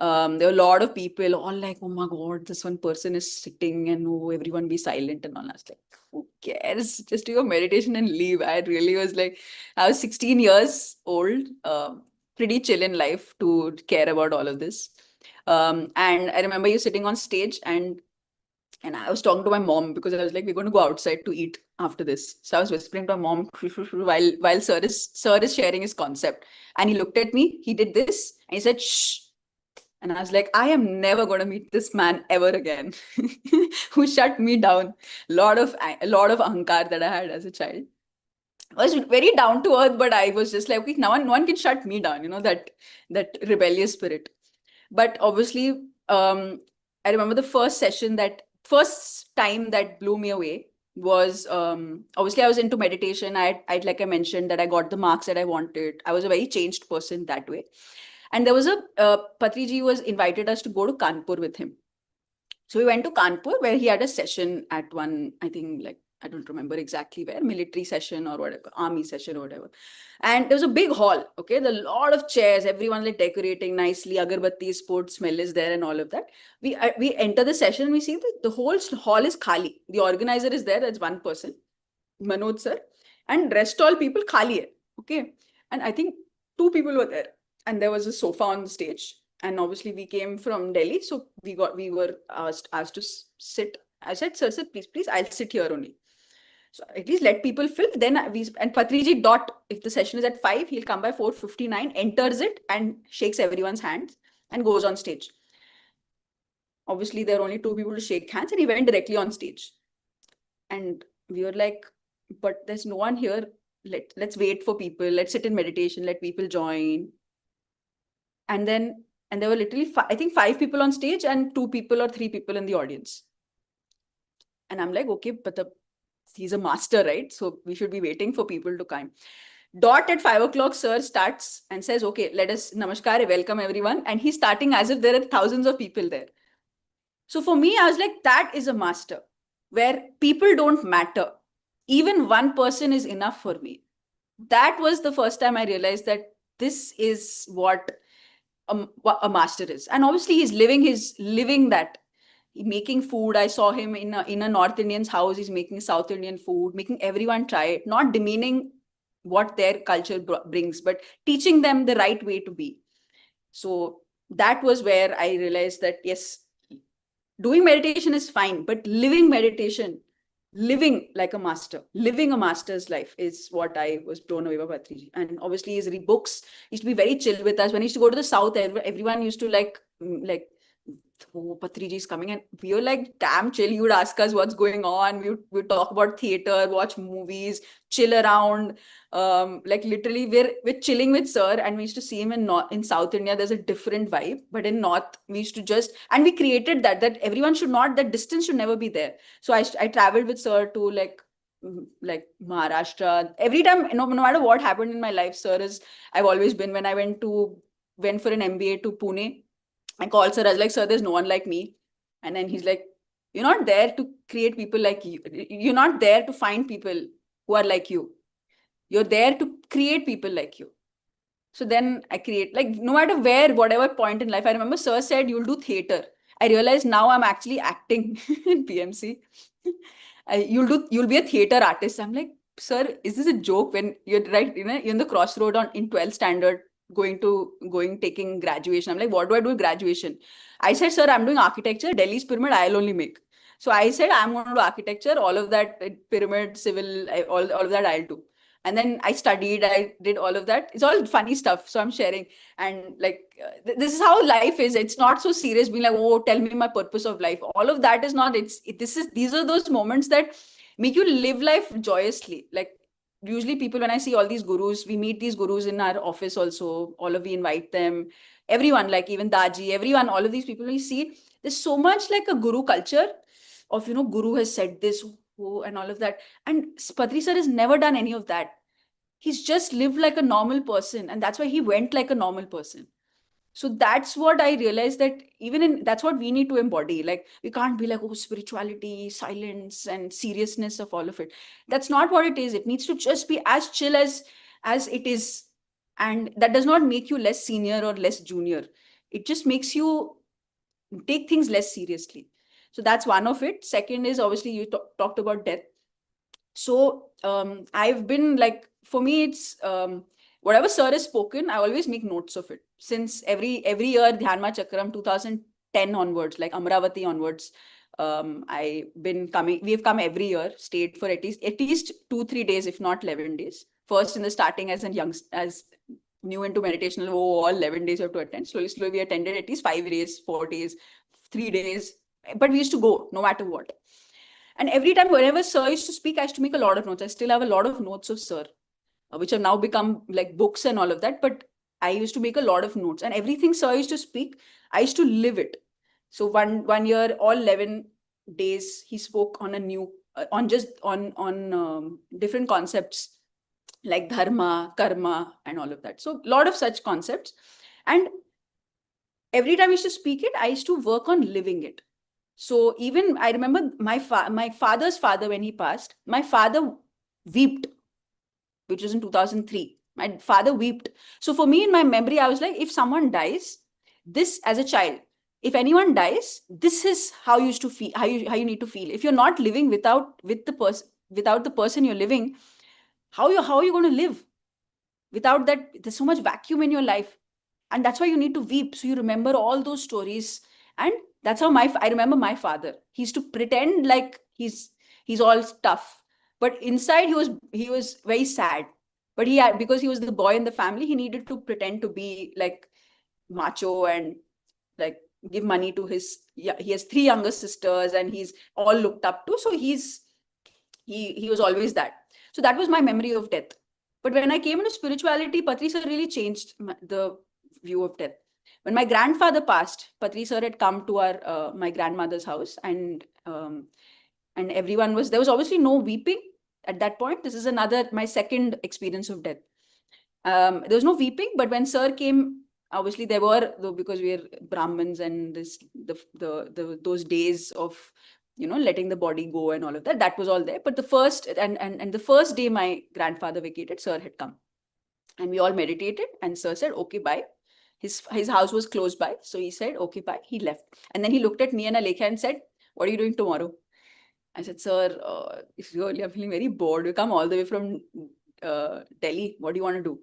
There were a lot of people all like, oh my God, this one person is sitting and oh, everyone be silent and all. I was like, who cares? Just do your meditation and leave. I really was like, I was 16 years old, pretty chill in life to care about all of this. And I remember you sitting on stage and I was talking to my mom because I was like, we're going to go outside to eat after this. So I was whispering to my mom while sir is sharing his concept. And he looked at me, he did this, and he said, shh. And I was like, I am never going to meet this man ever again. Who shut me down. A lot of ahankar that I had as a child. I was very down to earth, but I was just like, okay, no one can shut me down, that rebellious spirit. But obviously, I remember the first time that blew me away was obviously I was into meditation. I'd like I mentioned that I got the marks that I wanted. I was a very changed person that way. And there was Patriji was invited us to go to Kanpur with him. So we went to Kanpur where he had a session at one, I think like, I don't remember exactly where, military session or whatever, army session or whatever. And there was a big hall, okay? There were a lot of chairs, everyone like decorating nicely, agarbatti, sports smell is there and all of that. We enter the session and we see that the whole hall is khali. The organizer is there, that's one person, Manoj sir, and rest all people khali hai. Okay. And I think 2 people were there, and there was a sofa on the stage. And obviously we came from Delhi. So we were asked to sit. I said, sir, please, I'll sit here only. So at least let people fill. Then and Patriji if the session is at 5, he'll come by 4:59, enters it and shakes everyone's hands and goes on stage. Obviously, there are only 2 people to shake hands, and he went directly on stage. And we were like, but there's no one here. Let's wait for people. Let's sit in meditation. Let people join. And there were literally, I think 5 people on stage and 2 people or 3 people in the audience. And I'm like, okay, but he's a master, right? So we should be waiting for people to come. Dot at 5 o'clock, sir starts and says, okay, let us, namaskar, welcome everyone. And he's starting as if there are thousands of people there. So for me, I was like, that is a master, where people don't matter. Even one person is enough for me. That was the first time I realized that this is what a master is. And obviously he's living that. Making food. I saw him in a North Indian's house. He's making South Indian food, making everyone try it, not demeaning what their culture brings, but teaching them the right way to be. So that was where I realized that, yes, doing meditation is fine, but living meditation, living like a master, living a master's life is what I was blown away by Patriji. And obviously his books, he used to be very chill with us. When he used to go to the South, everyone used to like, oh, Patriji is coming. And we were like, damn chill. He would ask us what's going on. We would talk about theater, watch movies, chill around. Like literally we're chilling with sir, and we used to see him in South India. There's a different vibe, but in North, we used to and we created that everyone should not, that distance should never be there. So I traveled with sir to like Maharashtra. Every time, no matter what happened in my life, I've always been. When I went for an MBA to Pune, I called sir. I was like, sir, there's no one like me. And then he's like, you're not there to create people like you. You're not there to find people who are like you. You're there to create people like you. So then I create, like, no matter where, whatever point in life. I remember sir said, you'll do theater. I realized now I'm actually acting in PMC. You'll be a theater artist. I'm like, sir, is this a joke? When you're right, you're in the crossroad in 12th standard, taking graduation. I'm like, what do I do with graduation? I said, sir, I'm doing architecture. Delhi's pyramid, I'll only make. So I said, I'm going to do architecture. All of that, pyramid, civil, all of that I'll do. And then I studied, I did all of that. It's all funny stuff. So I'm sharing. And like, this is how life is. It's not so serious being like, oh, tell me my purpose of life. All of that is not, these are those moments that make you live life joyously. Like, usually people, when I see all these gurus, we meet these gurus in our office also, we invite them, everyone, like even Daji, everyone, all of these people, we see there's so much like a guru culture of, guru has said this, and all of that. And Patri sir has never done any of that. He's just lived like a normal person, and that's why he went like a normal person. So that's what I realized, that that's what we need to embody. Like, we can't be like, oh, spirituality, silence, and seriousness of all of it. That's not what it is. It needs to just be as chill as it is. And that does not make you less senior or less junior. It just makes you take things less seriously. So that's one of it. Second is, obviously, you talked about death. So I've been like, for me, it's whatever sir has spoken, I always make notes of it. Since every year, Dhyana Chakram 2010 onwards, like Amravati onwards, we've come every year, stayed for at least 2-3 days, if not 11 days. First in the starting as new into meditation, all 11 days you have to attend. Slowly we attended at least 5 days, 4 days, 3 days. But we used to go no matter what. And every time, whenever sir used to speak, I used to make a lot of notes. I still have a lot of notes of sir, which have now become like books and all of that. But I used to make a lot of notes, and everything sir used to speak, I used to live it. So one year, all 11 days, he spoke on different concepts like dharma, karma, and all of that. So a lot of such concepts. And every time I used to speak it, I used to work on living it. So even I remember my father's father, when he passed, my father wept, which was in 2003. My father wept. So for me, in my memory, I was like, if someone dies, this as a child, if anyone dies, this is how you used to feel, how you need to feel. If you're not living without the person you're living, how are you going to live? Without that, there's so much vacuum in your life. And that's why you need to weep. So you remember all those stories. And that's how I remember my father. He used to pretend like he's all tough. But inside he was very sad. But because he was the boy in the family, he needed to pretend to be like macho and like give money to he has 3 younger sisters and he's all looked up to. So he was always that. So that was my memory of death. But when I came into spirituality, Patri sir really changed the view of death. When my grandfather passed, Patri sir had come to my grandmother's house, and everyone there was obviously no weeping at that point. This is my second experience of death. There was no weeping, but when sir came, obviously there were, though, because we are Brahmins and those days of letting the body go and all of that was all there. But the first the first day my grandfather vacated, sir had come, and we all meditated, and sir said, okay, bye. His house was close by, so he said, okay, bye. He left, and then he looked at me and Alekha and said, what are you doing tomorrow? I said, sir, I'm feeling very bored. We come all the way from Delhi. What do you want to do?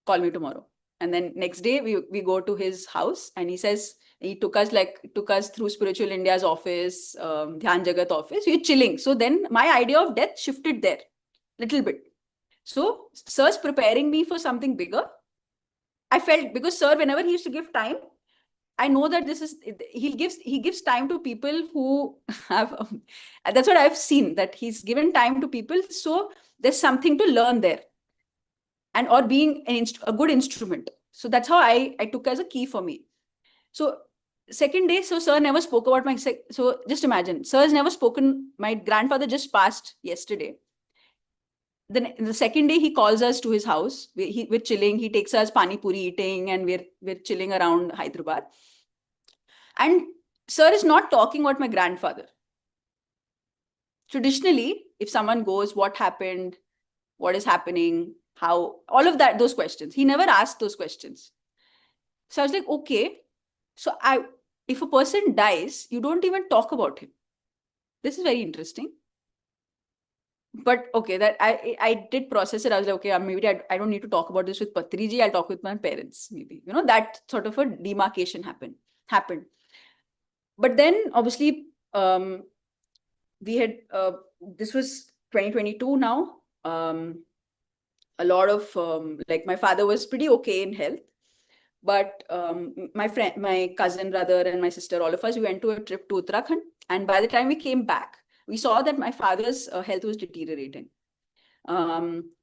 Call me tomorrow. And then next day we go to his house, and he says, he took us through Spiritual India's office, Dhyana Jagath office. We're chilling. So then my idea of death shifted there little bit. So sir's preparing me for something bigger. I felt, because sir, whenever he used to give time, I know that he gives time to people who have, that's what I've seen, that he's given time to people. So there's something to learn there, and or being a good instrument. So that's how I took as a key for me. So second day, so sir never spoke about so just imagine, sir has never spoken. My grandfather just passed yesterday. Then the second day he calls us to his house. We're chilling. He takes us pani puri eating, and we're chilling around Hyderabad. And sir is not talking about my grandfather. Traditionally, if someone goes, what happened, what is happening, how, all of that, those questions, he never asked those questions. So I was like, okay. So if a person dies, you don't even talk about him. This is very interesting. But okay, that I did process it. I was like, okay, maybe I don't need to talk about this with Patriji. I'll talk with my parents, maybe. That sort of a demarcation happened. But then obviously, we had, this was 2022 now. A lot of, like, my father was pretty okay in health. But my cousin, brother, and my sister, all of us, we went to a trip to Uttarakhand. And by the time we came back, we saw that my father's health was deteriorating.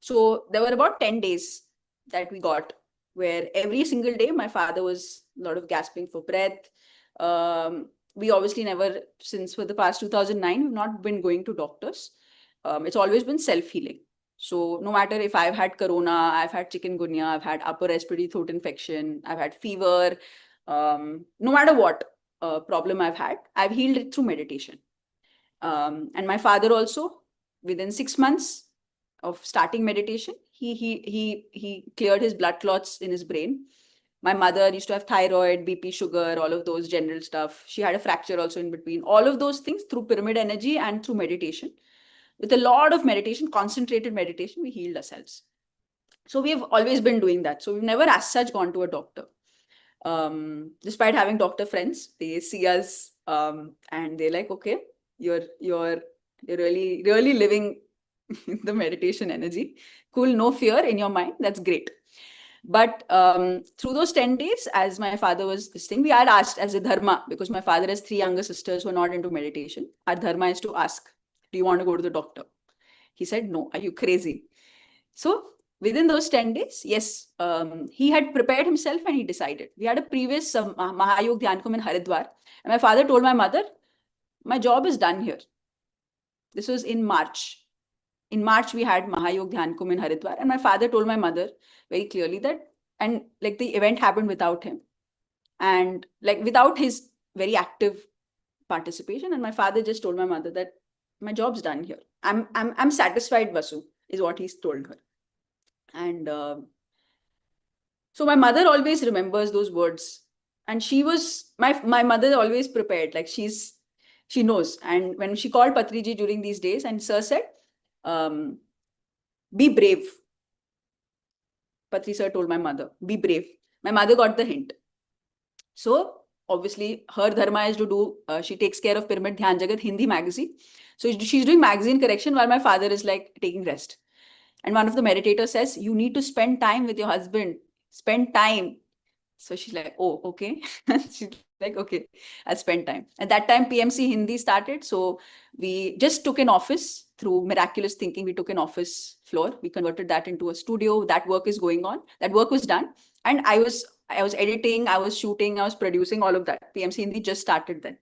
So there were about 10 days that we got where every single day my father was a lot of gasping for breath. We obviously never, since for the past 2009, we've not been going to doctors. It's always been self-healing. So no matter if I've had corona, I've had chikungunya, I've had upper respiratory throat infection, I've had fever, no matter what problem I've had, I've healed it through meditation. And my father also, within 6 months of starting meditation, he cleared his blood clots in his brain. My mother used to have thyroid, BP, sugar, all of those general stuff. She had a fracture also in between. All of those things through pyramid energy and through meditation. With a lot of meditation, concentrated meditation, we healed ourselves. So we have always been doing that. So we've never as such gone to a doctor. Despite having doctor friends, they see us and they're like, okay, you're really, really living the meditation energy. Cool, no fear in your mind. That's great. But through those 10 days, as my father was this thing, we had asked as a dharma, because my father has 3 younger sisters who are not into meditation. Our dharma is to ask, do you want to go to the doctor? He said, no, are you crazy? So within those 10 days, yes, he had prepared himself and he decided. We had a previous Mahayog Dhyan Kum in Haridwar. And my father told my mother, my job is done here. This was in March. In March, we had Mahayog Dhyan Kum in Haridwar. And my father told my mother very clearly that, and like the event happened without him. And like without his very active participation. And my father just told my mother that my job's done here. I'm satisfied, Vasu, is what he's told her. And so my mother always remembers those words. And she was, my mother always prepared, like she knows. And when she called Patriji during these days, and sir said, be brave. Patri sir told my mother, be brave. My mother got the hint. So obviously her dharma is to do, she takes care of Pyramid Dhyana Jagath Hindi magazine. So she's doing magazine correction while my father is like taking rest. And one of the meditators says, you need to spend time with your husband. Spend time. So she's like, oh, okay. She's like, okay, I'll spend time. At that time, PMC Hindi started. So we just took an office through miraculous thinking. We took an office floor. We converted that into a studio. That work is going on. That work was done. And I was editing, I was shooting, I was producing, all of that. PMC Hindi just started then.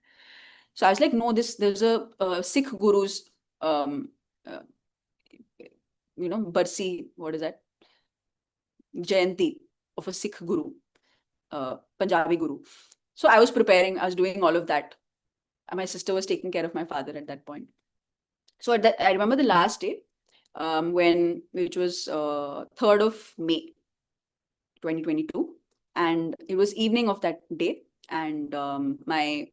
So I was like, no, there's a Sikh guru's, Barsi, what is that? Jayanti of a Sikh guru. Punjabi guru. So I was preparing, I was doing all of that. And my sister was taking care of my father at that point. So I remember the last day, which was 3rd of May, 2022. And it was evening of that day. And my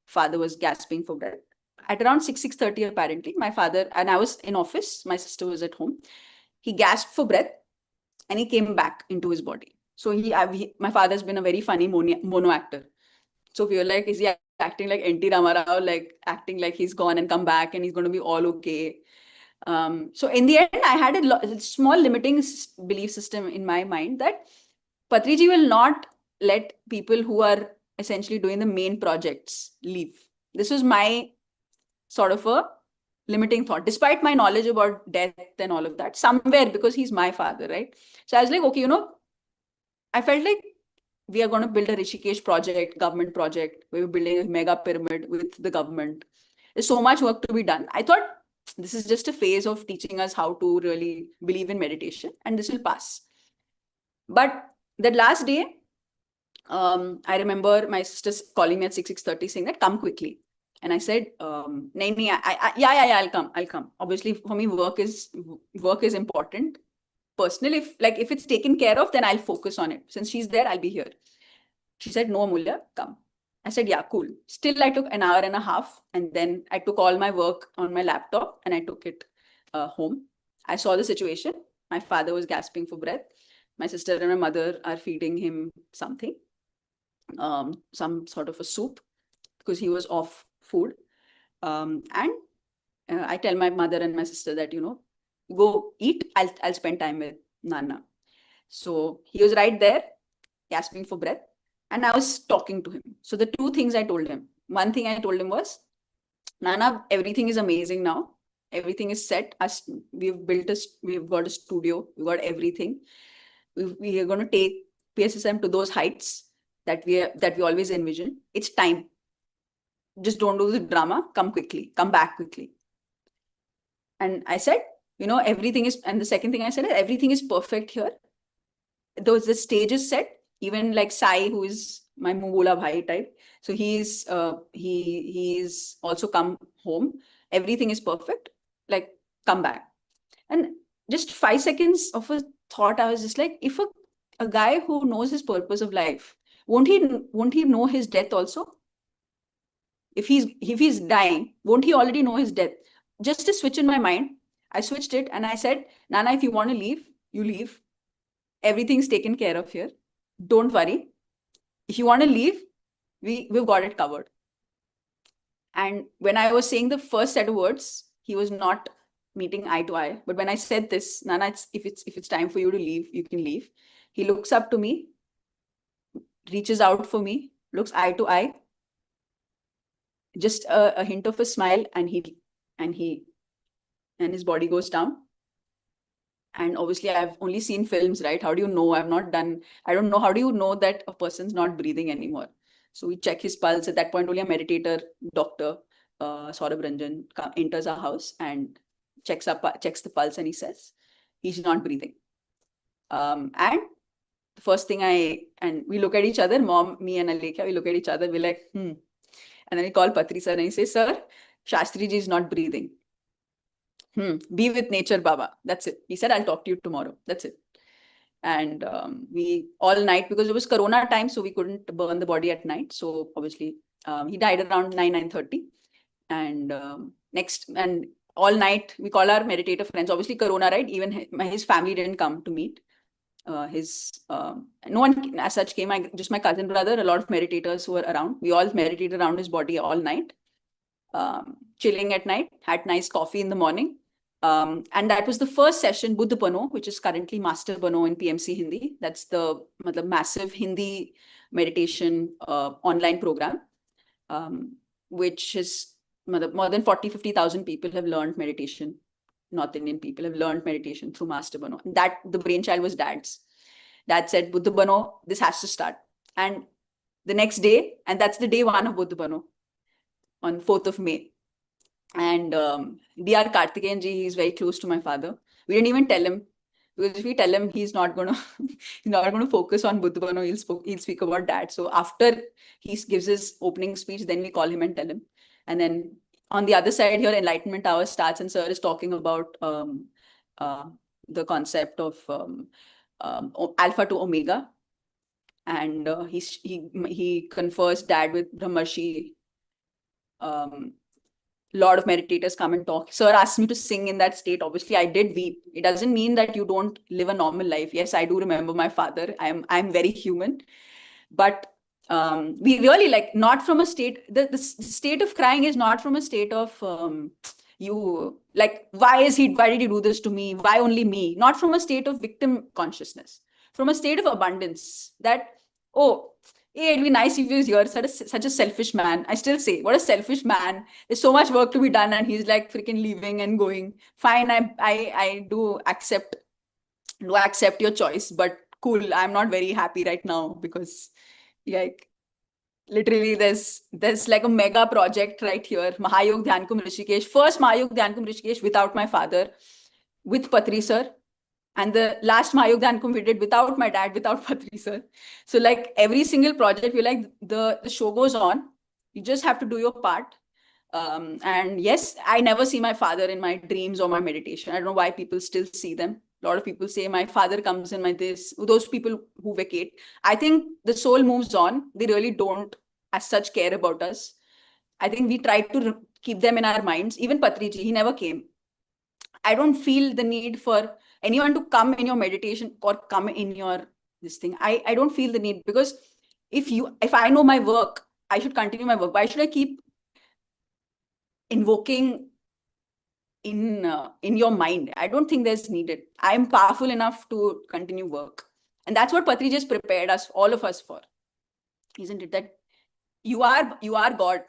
father was gasping for breath. At around 6:30 apparently, my father, and I was in office, my sister was at home. He gasped for breath and he came back into his body. So my father's been a very funny mono actor. So we were like, is he acting like N.T. Ramarao, like acting like he's gone and come back and he's going to be all okay? So in the end, I had a small limiting belief system in my mind that Patriji will not let people who are essentially doing the main projects leave. This was my sort of a limiting thought, despite my knowledge about death and all of that, somewhere, because he's my father, right? So I was like, okay, I felt like we are going to build a Rishikesh project, government project. We were building a mega pyramid with the government. There's so much work to be done. I thought this is just a phase of teaching us how to really believe in meditation, and this will pass. But that last day, I remember my sister calling me at 6:30 saying that, come quickly. And I said, yeah, I'll come. Obviously, for me, work is important. Personally, if it's taken care of, then I'll focus on it. Since she's there, I'll be here. She said, no, Amulya, come. I said, yeah, cool. Still, I took an hour and a half, and then I took all my work on my laptop and I took it home. I saw the situation. My father was gasping for breath. My sister and my mother are feeding him something, some sort of a soup, because he was off food. And I tell my mother and my sister that, go eat, I'll spend time with Nana. So he was right there, gasping for breath, and I was talking to him. So the two things I told him. One thing I told him was, Nana, everything is amazing now. Everything is set. We've got a studio, we've got everything. We are going to take PSSM to those heights that we always envision. It's time. Just don't do the drama. Come quickly. Come back quickly. And I said, everything is, and the second thing I said, everything is perfect here. The stage is set. Even like Sai, who is my Mungula Bhai type. So he's also come home. Everything is perfect. Like, come back. And just 5 seconds of a thought, I was just like, if a guy who knows his purpose of life, won't he know his death also? If he's dying, won't he already know his death? Just a switch in my mind, I switched it and I said, Nana, if you want to leave, you leave. Everything's taken care of here. Don't worry. If you want to leave, we've got it covered. And when I was saying the first set of words, he was not meeting eye to eye. But when I said this, Nana, if it's time for you to leave, you can leave. He looks up to me, reaches out for me, looks eye to eye, just a hint of a smile, and his body goes down. And obviously, I've only seen films, right? How do you know? I don't know. How do you know that a person's not breathing anymore? So we check his pulse. At that point, only a meditator, doctor, Saurabh Ranjan, enters our house and checks the pulse, and he says, he's not breathing. And the first thing and we look at each other, mom, me and Alekhya, we look at each other, we're like, And then we call Patri sir and he says, sir, Shastri ji is not breathing. Be with nature, Baba. That's it. He said, I'll talk to you tomorrow. That's it. And we all night, because it was Corona time, so we couldn't burn the body at night. So obviously, he died around 9:30. And and all night, we call our meditator friends. Obviously, Corona, right? Even his family didn't come to meet. No one as such came. Just my cousin brother, a lot of meditators who were around. We all meditated around his body all night, chilling at night, had nice coffee in the morning. And that was the first session, Buddha Bano, which is currently Master Bano in PMC Hindi. That's the massive Hindi meditation online program, which is more than 50,000 people have learned meditation. North Indian people have learned meditation through Master Bano. That the brainchild was Dad's. Dad said, Buddha Bano, this has to start. And the next day, and that's the day one of Buddha Bano, on 4th of May. And D.R. Karthikeyan ji, he's very close to my father. We didn't even tell him, because if we tell him, he's not gonna focus on Buddha Bano, he'll speak about Dad. So after he gives his opening speech, then we call him and tell him. And then on the other side here, Enlightenment Hour starts, and Sir is talking about the concept of Alpha to Omega. And he confers Dad with Brahmarshi. Lot of meditators come and talk. Sir asked me to sing in that state. Obviously, I did weep. It doesn't mean that you don't live a normal life. Yes, I do remember my father. I'm very human. But we really not from a state, the state of crying is not from a state of why did he do this to me? Why only me? Not from a state of victim consciousness, from a state of abundance that, oh, hey, it'd be nice if he was here. Such a selfish man. I still say, what a selfish man. There's so much work to be done, and he's like freaking leaving and going. Fine, I do accept your choice, but cool. I'm not very happy right now because, literally, there's like a mega project right here. Mahayog Dhyan Kumbh Rishikesh. First Mahayog Dhyan Kumbh Rishikesh without my father, with Patri sir. And the last Mahayog Dhyan Kumbh we did without my dad, without Patri sir. So every single project, we're the show goes on. You just have to do your part. And yes, I never see my father in my dreams or my meditation. I don't know why people still see them. A lot of people say my father comes in those people who vacate. I think the soul moves on. They really don't as such care about us. I think we try to keep them in our minds. Even Patriji, he never came. I don't feel the need for anyone to come in your meditation or come in your this thing. I don't feel the need, because if I know my work, I should continue my work. Why should I keep invoking in your mind? I don't think there's needed. I'm powerful enough to continue work. And that's what Patri just prepared us, all of us, for. Isn't it? That you are God.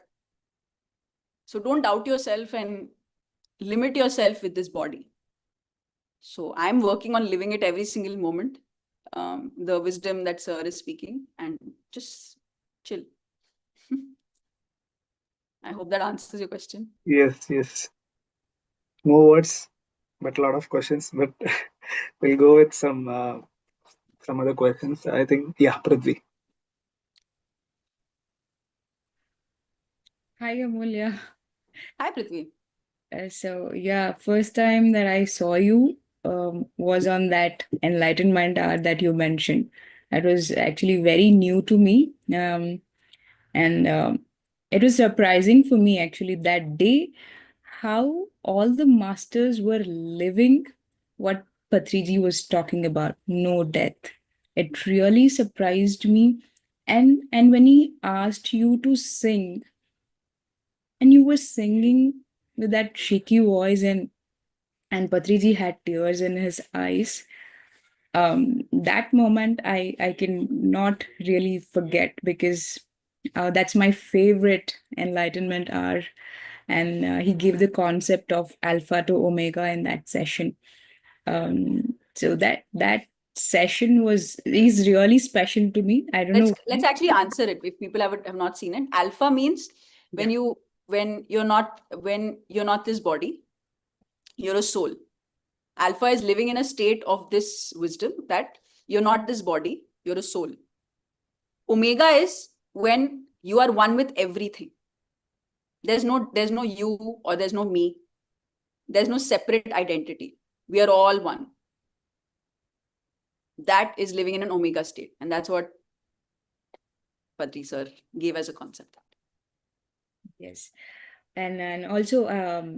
So don't doubt yourself and limit yourself with this body. So I'm working on living it every single moment. The wisdom that Sir is speaking, and just chill. I hope that answers your question. Yes. No words, but a lot of questions. But we'll go with some other questions. I think, Prithvi. Hi, Amulya. Hi, Prithvi. First time that I saw you was on that enlightenment hour that you mentioned. That was actually very new to me. And it was surprising for me actually that day how all the masters were living what Patriji was talking about, no death. It really surprised me. And when he asked you to sing, and you were singing with that shaky voice, and Patriji had tears in his eyes. That moment I can not really forget, because that's my favorite enlightenment hour. And he gave the concept of Alpha to Omega in that session. So that session is really special to me. I don't know. Let's actually answer it if people have not seen it. Alpha means when you're not this body, you're a soul. Alpha is living in a state of this wisdom that you're not this body, you're a soul. Omega is when you are one with everything. There's no you or there's no me. There's no separate identity. We are all one. That is living in an Omega state. And that's what Patri sir gave as a concept. Yes. And also,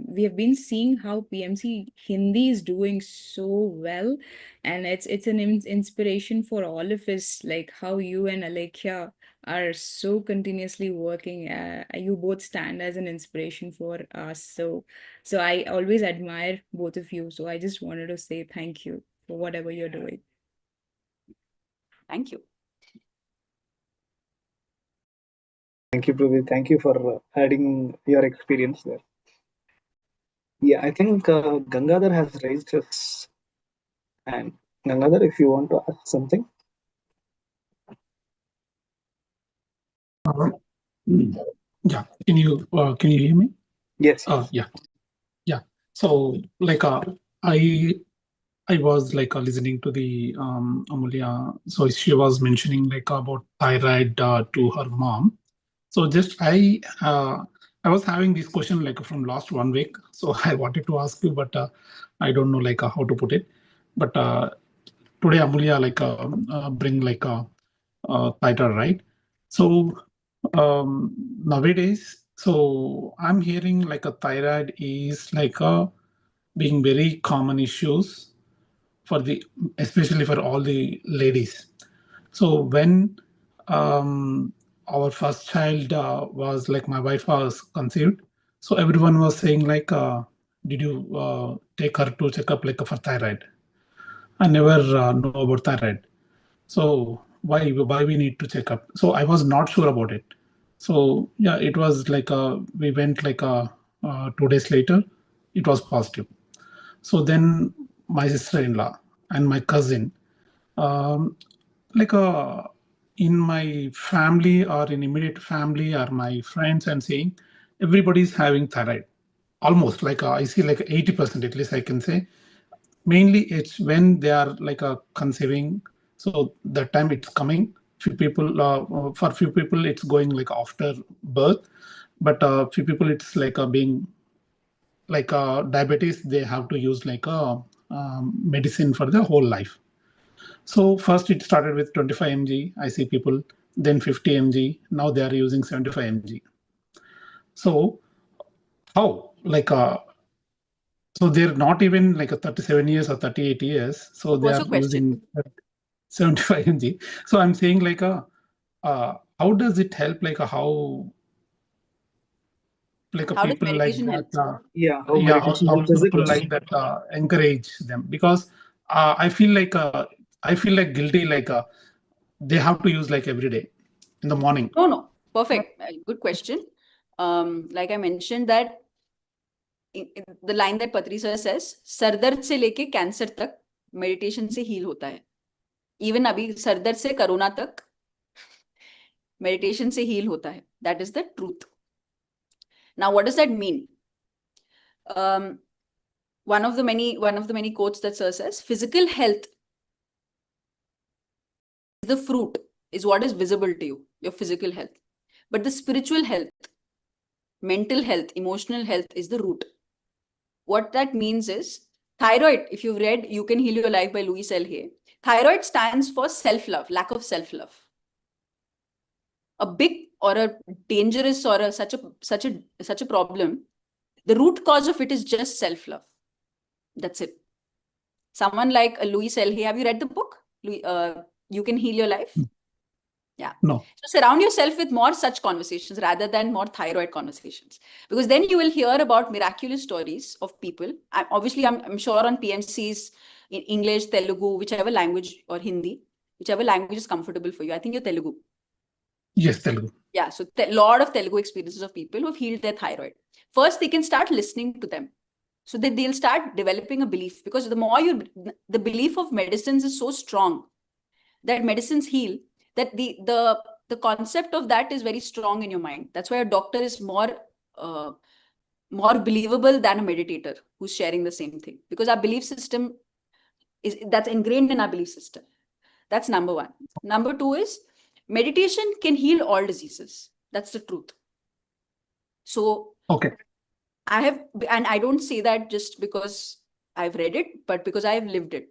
we have been seeing how PMC Hindi is doing so well, and it's an inspiration for all of us, like how you and Alekhya are so continuously working. You both stand as an inspiration for us. So I always admire both of you. So I just wanted to say thank you for whatever you're doing. Thank you. Thank you, Prabhu. Thank you for adding your experience there. Yeah, I think Gangadhar has raised his hand. Gangadhar, if you want to ask something. Yeah, can you hear me? Yes. Yeah. So I was listening to the Amulya. So she was mentioning about thyroid to her mom. So just I was having this question from last 1 week. So I wanted to ask you, but I don't know how to put it. But today Amulya bring thyroid, right? So nowadays, so I'm hearing a thyroid is being very common issues for especially for all the ladies. So when our first child was my wife was conceived, so everyone was saying did you take her to check up for thyroid? I never know about thyroid. So why we need to check up? So I was not sure about it. So yeah, it was we went 2 days later, it was positive. So then my sister-in-law and my cousin, um, like in my family or in immediate family or my friends, and saying everybody's having thyroid. Almost I see 80% at least I can say. Mainly it's when they are conceiving. So that time it's coming. Few people for few people it's going after birth, but few people it's being diabetes, they have to use a medicine for the whole life. So first it started with 25 mg, I see people, then 50 mg, now they are using 75 mg. So how so they're not even a 37 years or 38 years, so they What's are your question? using 75 mg. So I'm saying how does it help, how How does people like meditation help? that Yeah, how yeah, meditation how helps is the people like question. that encourage them, because I feel guilty they have to use every day in the morning. No. Perfect. Good question. Like I mentioned that the line that Patri sir says, sir दर्द से लेके cancer तक meditation से heal होता है. Even अभी sir दर्द से कोरोना तक मेडिटेशन से हील होता है. That is the truth. Now, what does that mean? One of the many quotes that sir says, physical health is the fruit, is what is visible to you, your physical health. But the spiritual health, mental health, emotional health is the root. What that means is, thyroid, if you've read You Can Heal Your Life by Louis L. Hay, thyroid stands for self-love, lack of self-love. A big or a dangerous or such a problem, the root cause of it is just self-love. That's it. Someone like Louis L. Hay, have you read the book? You Can Heal Your Life? Yeah. No. So surround yourself with more such conversations rather than more thyroid conversations, because then you will hear about miraculous stories of people. I'm sure on PMCs in English, Telugu, whichever language, or Hindi, whichever language is comfortable for you. I think you're Telugu. Yes, Telugu. Yeah. So a lot of Telugu experiences of people who have healed their thyroid. First, they can start listening to them, so that they'll start developing a belief, because the belief of medicines is so strong that medicines heal, that the concept of that is very strong in your mind. That's why a doctor is more believable than a meditator who's sharing the same thing, because our belief system that's ingrained in our belief system. That's number one. Number two is meditation can heal all diseases. That's the truth. So Okay. and I don't say that just because I've read it, but because I've lived it.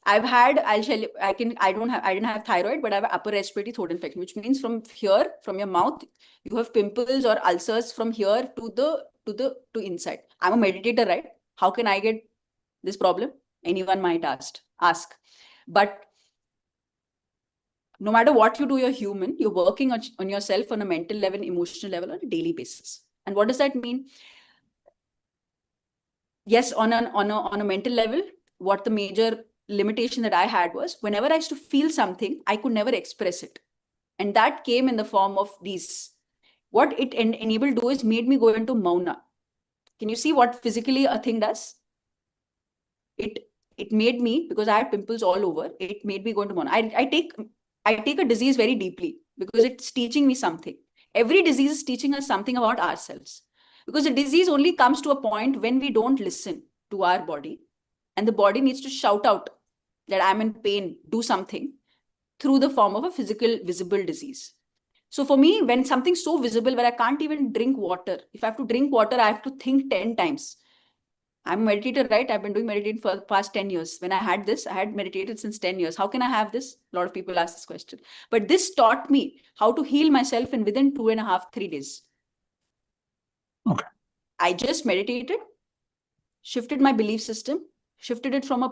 I'll tell you, I didn't have thyroid, but I have upper respiratory throat infection, which means from here, from your mouth, you have pimples or ulcers from here to inside. I'm a meditator, right? How can I get this problem? Anyone might ask. But no matter what you do, you're human. You're working on yourself on a mental level, emotional level on a daily basis. And what does that mean? Yes, on a mental level, what the major limitation that I had was whenever I used to feel something, I could never express it. And that came in the form of these. What it enabled to do is made me go into mauna. Can you see what physically a thing does? It made me, because I had pimples all over, it made me go into mauna. I take a disease very deeply because it's teaching me something. Every disease is teaching us something about ourselves. Because the disease only comes to a point when we don't listen to our body. And the body needs to shout out that I'm in pain, do something, through the form of a physical, visible disease. So for me, when something's so visible where I can't even drink water, if I have to drink water, I have to think 10 times. I'm a meditator, right? I've been doing meditation for the past 10 years. When I had this, I had meditated since 10 years. How can I have this? A lot of people ask this question. But this taught me how to heal myself in within 2.5, 3 days. Okay. I just meditated, shifted my belief system, shifted it from a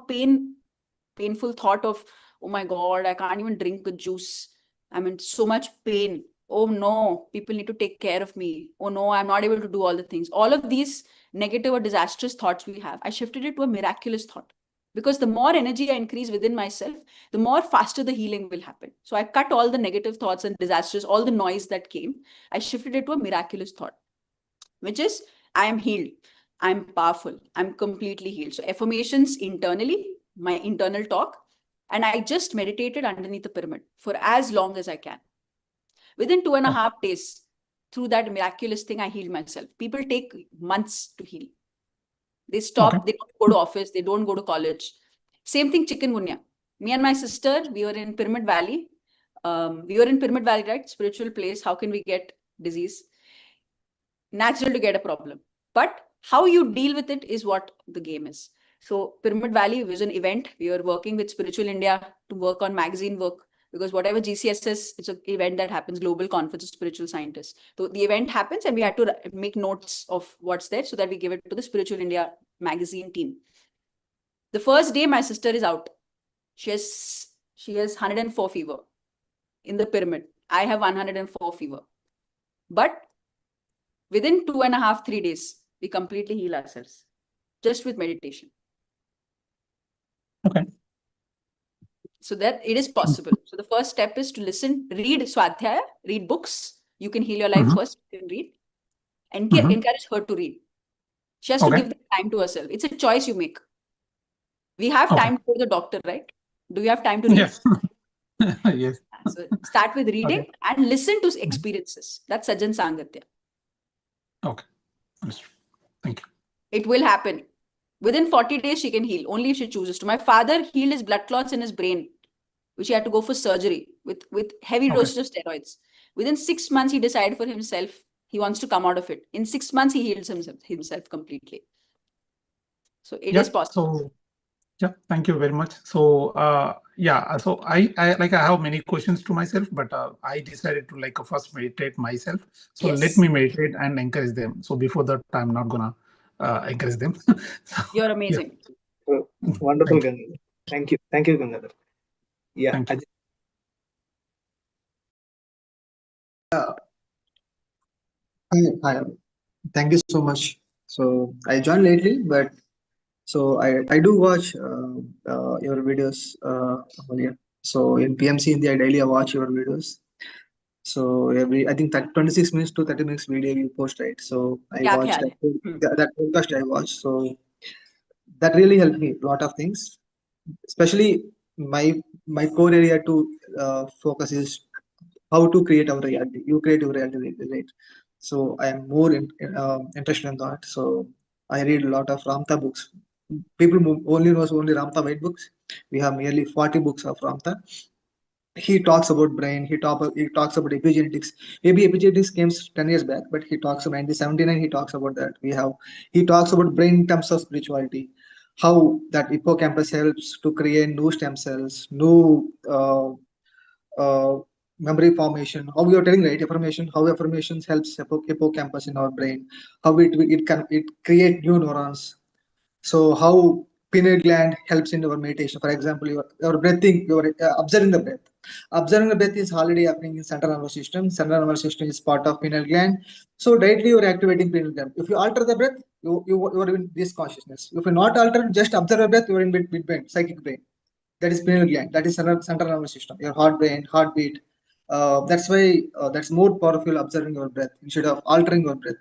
painful thought of, oh my God, I can't even drink the juice. I'm in so much pain. Oh no, people need to take care of me. Oh no, I'm not able to do all the things. All of these negative or disastrous thoughts we have, I shifted it to a miraculous thought. Because the more energy I increase within myself, the more faster the healing will happen. So I cut all the negative thoughts and disastrous, all the noise that came. I shifted it to a miraculous thought, which is, I am healed. I'm powerful. I'm completely healed. So affirmations internally, my internal talk, and I just meditated underneath the pyramid for as long as I can. Within 2.5 days, through that miraculous thing, I healed myself. People take months to heal. They stop, they don't go to office, they don't go to college. Same thing, chikungunya. Me and my sister, we were in Pyramid Valley. Right? Spiritual place. How can we get disease? Natural to get a problem. But how you deal with it is what the game is. So Pyramid Valley was an event. We were working with Spiritual India to work on magazine work, because whatever GCS is, it's an event that happens, Global Conference of Spiritual Scientists. So the event happens and we had to make notes of what's there so that we give it to the Spiritual India magazine team. The first day, my sister is out. She has 104 fever in the pyramid. I have 104 fever. But within 2.5, 3 days, we completely heal ourselves just with meditation. Okay. So that it is possible. So the first step is to listen, read Swadhyaya, read books. You can heal your life first, you can read. And encourage her to read. She has to give the time to herself. It's a choice you make. We have time to go to the doctor, right? Do you have time to read? Yes. Yes. So start with reading and listen to experiences. That's Sajjan Sangatya. Okay. Thank you. It will happen. Within 40 days, she can heal, only if she chooses to. My father healed his blood clots in his brain, which he had to go for surgery with heavy doses of steroids. Within 6 months, he decided for himself, he wants to come out of it. In 6 months, he heals himself completely. So it is possible. So, thank you very much. So, so I have many questions to myself, but I decided to first meditate myself. So let me meditate and encourage them. So before that, I'm not gonna encourage them. So, you're amazing. Wonderful, Gangadhar. Thank you, Gangadhar. Yeah. Thank you. Hi. Thank you so much. So I joined lately, but so I do watch your videos, Amulya. So in PMC India, I daily watch your videos. So I think that 26 minutes to 30 minutes video you post, right? So I watched that podcast I watched. So that really helped me a lot of things. Especially my core area to focus is how to create our reality. You create your reality, right? So I am more interested in that. So I read a lot of Ramtha books. People only knows only Ramtha White books. We have nearly 40 books of Ramtha. He talks about brain. He talks about epigenetics. Maybe epigenetics came 10 years back, but he talks about 1979. He talks about that. He talks about brain in terms of spirituality. how that hippocampus helps to create new stem cells, new memory formation. How we are telling, right, affirmation, how affirmations helps hippocampus in our brain, how it create new neurons. So how pineal gland helps in our meditation. For example, your breathing, your observing the breath. Observing the breath is already happening in central nervous system. Central nervous system is part of pineal gland. So directly you are activating pineal gland. If you alter the breath, you are in this consciousness. If you not alter, just observe the breath, you are in mid-brain, psychic brain. That is pineal gland. That is central nervous system. Your heartbeat. That's why that's more powerful observing your breath instead of altering your breath.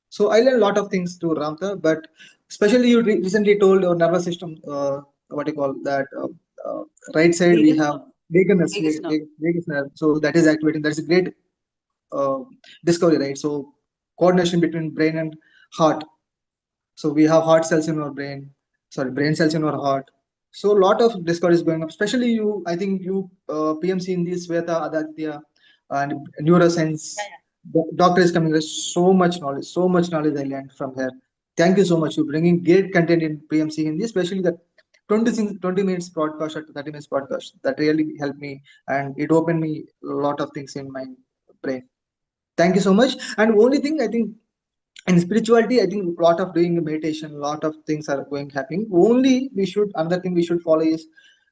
So I learned a lot of things to Ramtha, but especially you recently told your nervous system, what you call that, right side we Vagus have nerve. Vagus nerve. vagus nerve. So that is activating. That's a great uh, discovery, right? So coordination between brain and heart. So we have heart cells in our brain, sorry, brain cells in our heart. So a lot of discoveries going up, especially you, I think you, PMC in this, Sveta, Aditya, and neuroscience. Doctor is coming, there's so much knowledge I learned from her. Thank you so much. You're bringing great content in PMC Hindi, especially the 20 minutes podcast or 30 minutes podcast. That really helped me and it opened me a lot of things in my brain. Thank you so much. And only thing I think in spirituality, I think a lot of doing meditation, a lot of things are going happening. Only we should, another thing we should follow is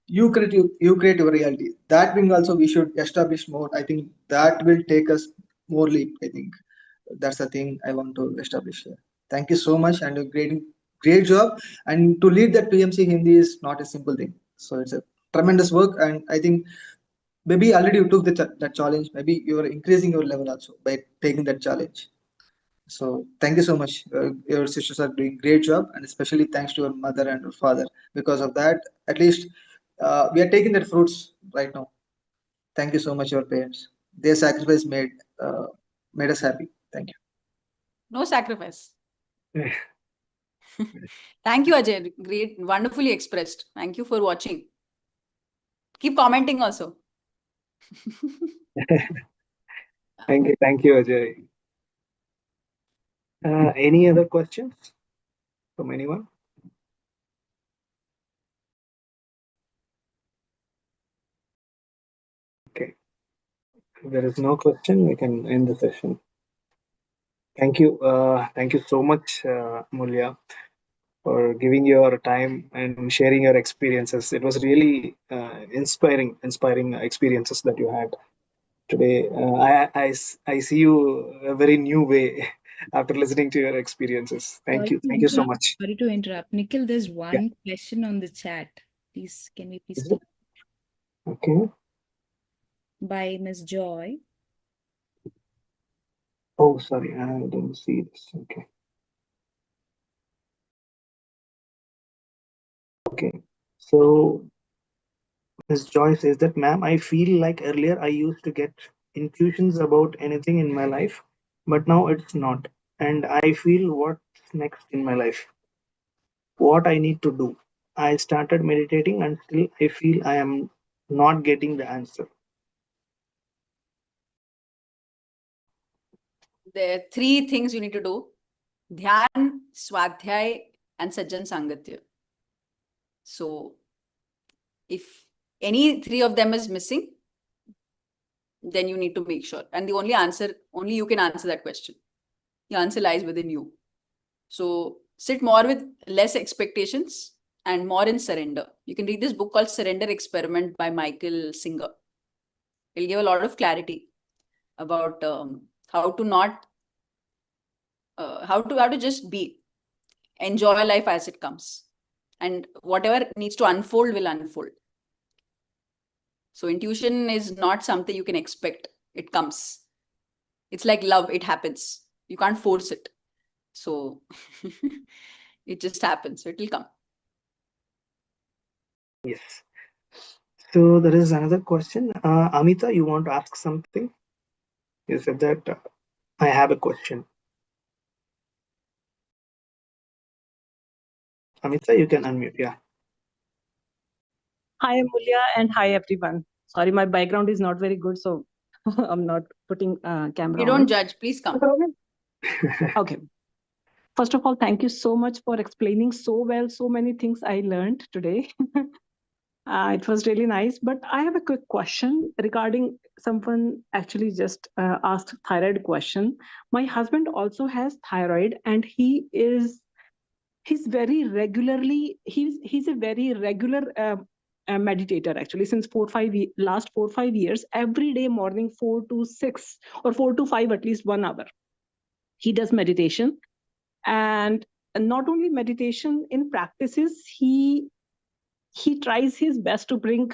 you create your reality. That being also we should establish more. I think that will take us more leap. I think that's the thing I want to establish here. Thank you so much and a great job. And to lead that PMC Hindi is not a simple thing. So it's a tremendous work. And I think maybe already you took that challenge. Maybe you are increasing your level also by taking that challenge. So thank you so much. Your sisters are doing great job, and especially thanks to your mother and your father. Because of that, at least we are taking that fruits right now. Thank you so much, your parents. Their sacrifice made us happy. Thank you. No sacrifice. Thank you, Ajay. Great, wonderfully expressed. Thank you for watching. Keep commenting also. Thank you, Ajay. Any other questions from anyone? Okay. If there is no question, we can end the session. Thank you. Thank you so much, Amulya, for giving your time and sharing your experiences. It was really inspiring experiences that you had today. I see you a very new way after listening to your experiences. Thank you. Thank you so much. Sorry to interrupt. Nikhil, there's one question on the chat. Please, can we please speak? Okay. By Miss Joy. Oh, sorry, I didn't see this. Okay. Okay. So Ms. Joy says that, ma'am, I feel like earlier I used to get intuitions about anything in my life, but now it's not. And I feel what's next in my life, what I need to do. I started meditating and still I feel I am not getting the answer. There are 3 things you need to do: Dhyan, Swadhyay, and Sajjan Sangatya. So if any 3 of them is missing, then you need to make sure. And the only you can answer that question. The answer lies within you. So sit more with less expectations and more in surrender. You can read this book called Surrender Experiment by Michael Singer. It'll give a lot of clarity about how to just be, enjoy life as it comes, and whatever needs to unfold will unfold. So intuition is not something you can expect. It comes. It's like love. It happens. You can't force it. So it just happens. So it will come. Yes. So there is another question. Amita, you want to ask something? You said that I have a question. Amita, you can unmute. Yeah. Hi, Amulya, and hi, everyone. Sorry, my background is not very good, so I'm not putting camera You on. don't judge. Please come. Okay. First of all, thank you so much for explaining so well, so many things I learned today. It was really nice, but I have a quick question regarding someone actually just asked thyroid question. My husband also has thyroid, and he's very regularly, he's a very regular meditator actually since last 4 5 years, every day morning 4 to 6 or 4 to 5, at least 1 hour. He does meditation, and not only meditation in practices, he tries his best to bring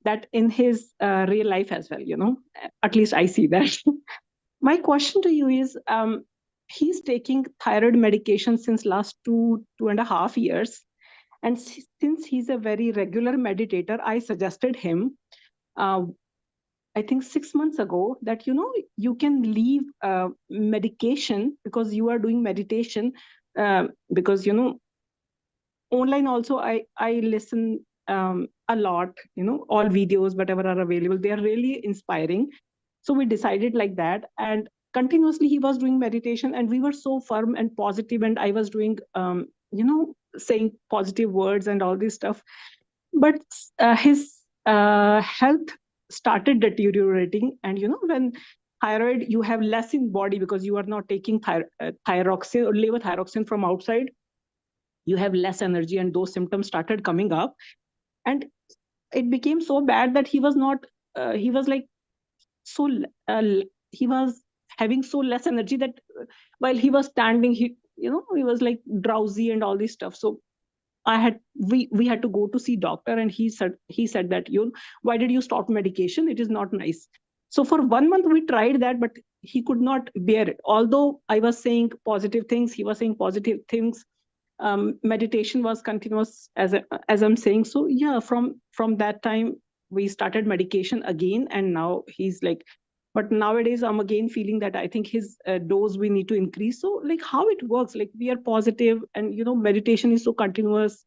that in his real life as well, at least I see that. My question to you is, he's taking thyroid medication since last 2.5 years, and since he's a very regular meditator, I suggested him, I think 6 months ago, that you can leave medication because you are doing meditation, because online also I listen a lot, all videos whatever are available, they are really inspiring. So we decided like that, and continuously he was doing meditation, and we were so firm and positive, and I was doing saying positive words and all this stuff. But his health started deteriorating, and when thyroid, you have less in body because you are not taking thyroxine or levothyroxine from outside, you have less energy, and those symptoms started coming up, and it became so bad that he was not he was like so he was having so less energy that while he was standing, he was like drowsy and all this stuff. So we had to go to see doctor, and he said that, why did you stop medication, it is not nice. So for 1 month we tried that, but he could not bear it. Although I was saying positive things, he was saying positive things, meditation was continuous, as I'm saying. So yeah, from that time we started medication again, and now he's like, but nowadays I'm again feeling that I think his dose we need to increase. So like how it works, like we are positive, and meditation is so continuous.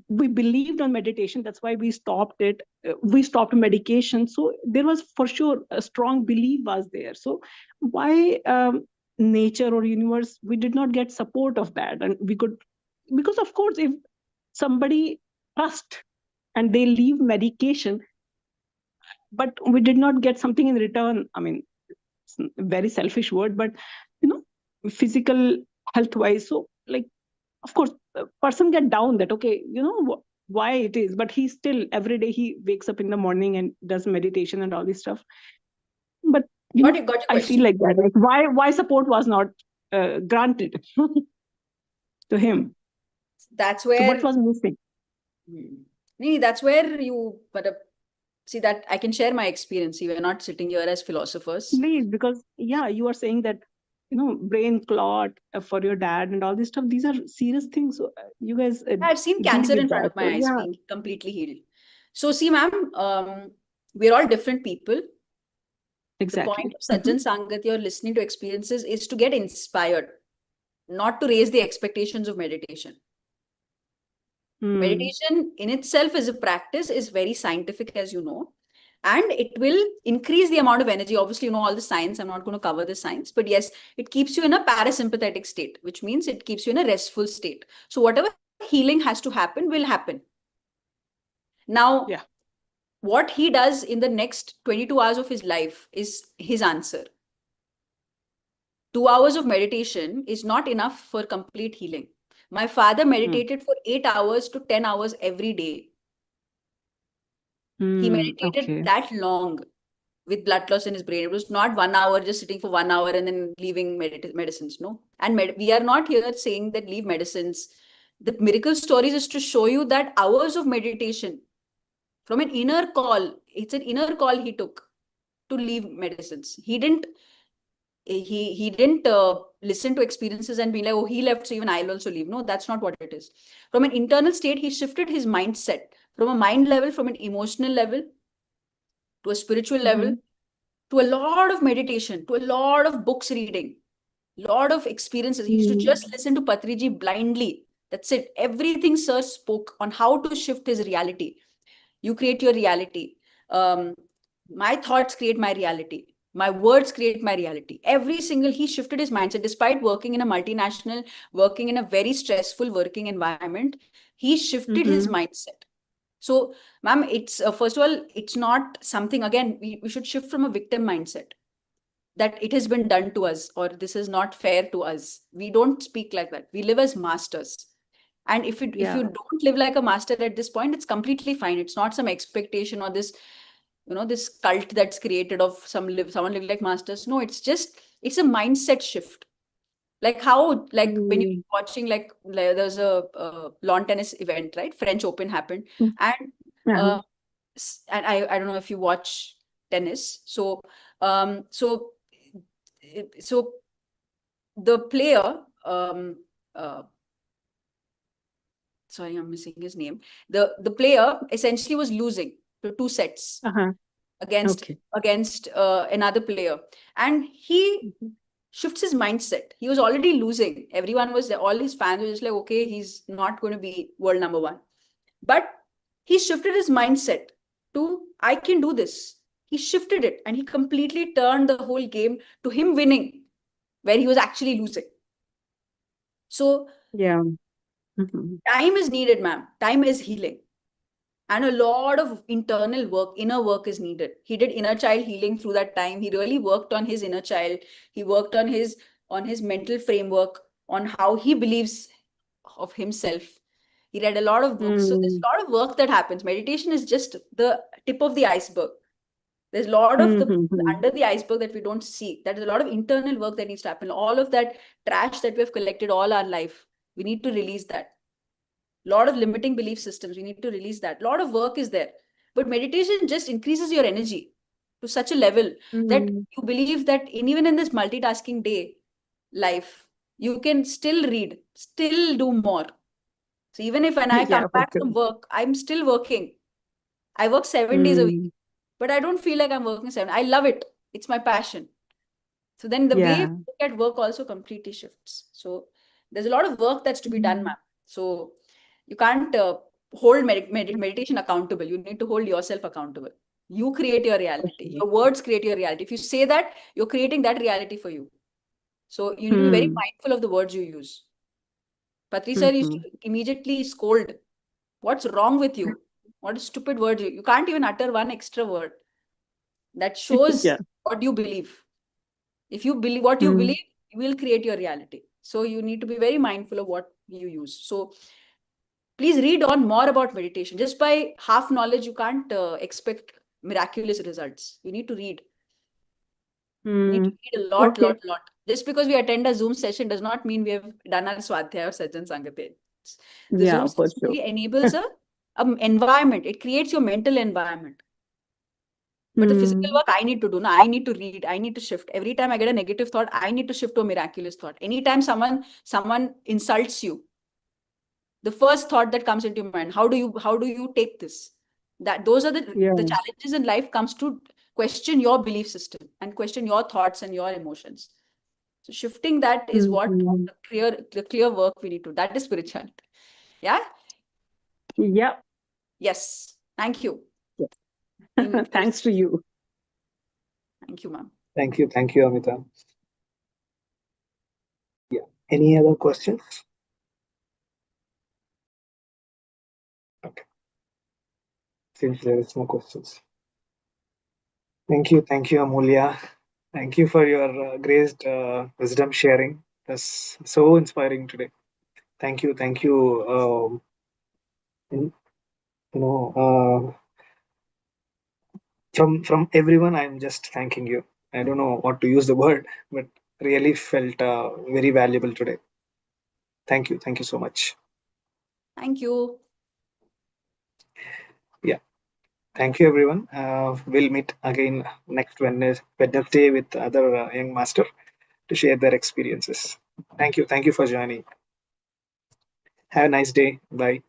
We believed on meditation, that's why we stopped it. We stopped medication, so there was for sure a strong belief was there. So why nature or universe, we did not get support of that? And we could, because of course if somebody trust and they leave medication, but we did not get something in return. I mean, it's a very selfish word, but physical health wise, so like of course a person get down that, okay, why it is, but he still every day he wakes up in the morning and does meditation and all this stuff. But Got your I feel question. like that, like why support was not granted to him. That's So where what was missing? that's where you, but see that I can share my experience. We are not sitting here as philosophers. Please, because yeah, you are saying that brain clot for your dad and all this stuff, these are serious things. So you guys I've seen deal cancer with in front that. of my So, eyes yeah. being completely healed. So see, ma'am, we're all different people. Exactly. The point of Sajjan Sangati or listening to experiences is to get inspired, not to raise the expectations of meditation. Meditation in itself is a practice, is very scientific, as you know, and it will increase the amount of energy. Obviously, all the science, I'm not going to cover the science, but yes, it keeps you in a parasympathetic state, which means it keeps you in a restful state. So whatever healing has to happen will happen. Now, Yeah. What he does in the next 22 hours of his life is his answer. 2 hours of meditation is not enough for complete healing. My father meditated for 8 hours to 10 hours every day. He meditated that long with blood loss in his brain. It was not 1 hour, just sitting for 1 hour and then leaving medicines. No. And we are not here saying that leave medicines. The miracle stories is to show you that hours of meditation from an inner call, it's an inner call he took to leave medicines. He didn't listen to experiences and be like, oh, he left, so even I'll also leave. No, that's not what it is. From an internal state, he shifted his mindset from a mind level, from an emotional level to a spiritual level, to a lot of meditation, to a lot of books reading, lot of experiences. He used to just listen to Patriji blindly. That's it. Everything Sir spoke on how to shift his reality. You create your reality. My thoughts create my reality. My words create my reality. He shifted his mindset despite working in a multinational, working in a very stressful working environment. He shifted his mindset. So, ma'am, it's first of all, it's not something, again, we should shift from a victim mindset that it has been done to us or this is not fair to us. We don't speak like that. We live as masters. And if you don't live like a master at this point, it's completely fine. It's not some expectation or this, this cult that's created of someone living like masters. No, it's a mindset shift. Like how, like when you're watching, like there's a lawn tennis event, right? French Open happened. And and I don't know if you watch tennis. So the player, sorry, I'm missing his name. The player essentially was losing to 2 sets against another player, and he shifts his mindset. He was already losing. All his fans were just like, okay, he's not going to be world number 1. But he shifted his mindset to, I can do this. He shifted it and he completely turned the whole game to him winning, where he was actually losing. So time is needed, ma'am. Time is healing. And a lot of internal work, inner work is needed. He did inner child healing through that time. He really worked on his inner child. He worked on his mental framework, on how he believes of himself. He read a lot of books. So there's a lot of work that happens. Meditation is just the tip of the iceberg. There's a lot of under the iceberg that we don't see. That is a lot of internal work that needs to happen. All of that trash that we've collected all our life, we need to release that. A lot of limiting belief systems, we need to release that. A lot of work is there. But meditation just increases your energy to such a level that you believe that even in this multitasking day life, you can still read, still do more. So even if when I come back from work, I'm still working. I work 7 days a week, but I don't feel like I'm working 7. I love it. It's my passion. So then the way you look at work also completely shifts. So there's a lot of work that's to be done, ma'am. So you can't hold meditation accountable. You need to hold yourself accountable. You create your reality. Your words create your reality. If you say that, you're creating that reality for you. So you need to be very mindful of the words you use. Patri sir used to immediately scold. What's wrong with you? What a stupid word. You can't even utter one extra word. That shows what you believe. If you believe what you believe, you will create your reality. So you need to be very mindful of what you use. So please read on more about meditation. Just by half knowledge, you can't expect miraculous results. You need to read. You need to read a lot. Just because we attend a Zoom session does not mean we have done our Swadhyaya or Sajjan Sangate. The Zoom session really enables a environment. It creates your mental environment. But the physical work I need to do. Now I need to read. I need to shift. Every time I get a negative thought, I need to shift to a miraculous thought. Anytime someone insults you, the first thought that comes into your mind, how do you take this? Those are the challenges in life, comes to question your belief system and question your thoughts and your emotions. So shifting that is what the clear work we need to. That is spirituality. Yeah. Yes. Thank you. Thanks to you. Thank you, ma'am. Thank you, Amita. Yeah. Any other questions? Okay. Since there is no questions. Thank you, Amulya. Thank you for your graced wisdom sharing. That's so inspiring today. Thank you. From everyone, I'm just thanking you. I don't know what to use the word, but really felt very valuable today. Thank you so much. Thank you. Yeah. Thank you, everyone. We'll meet again next Wednesday with other young master to share their experiences. Thank you for joining. Have a nice day. Bye.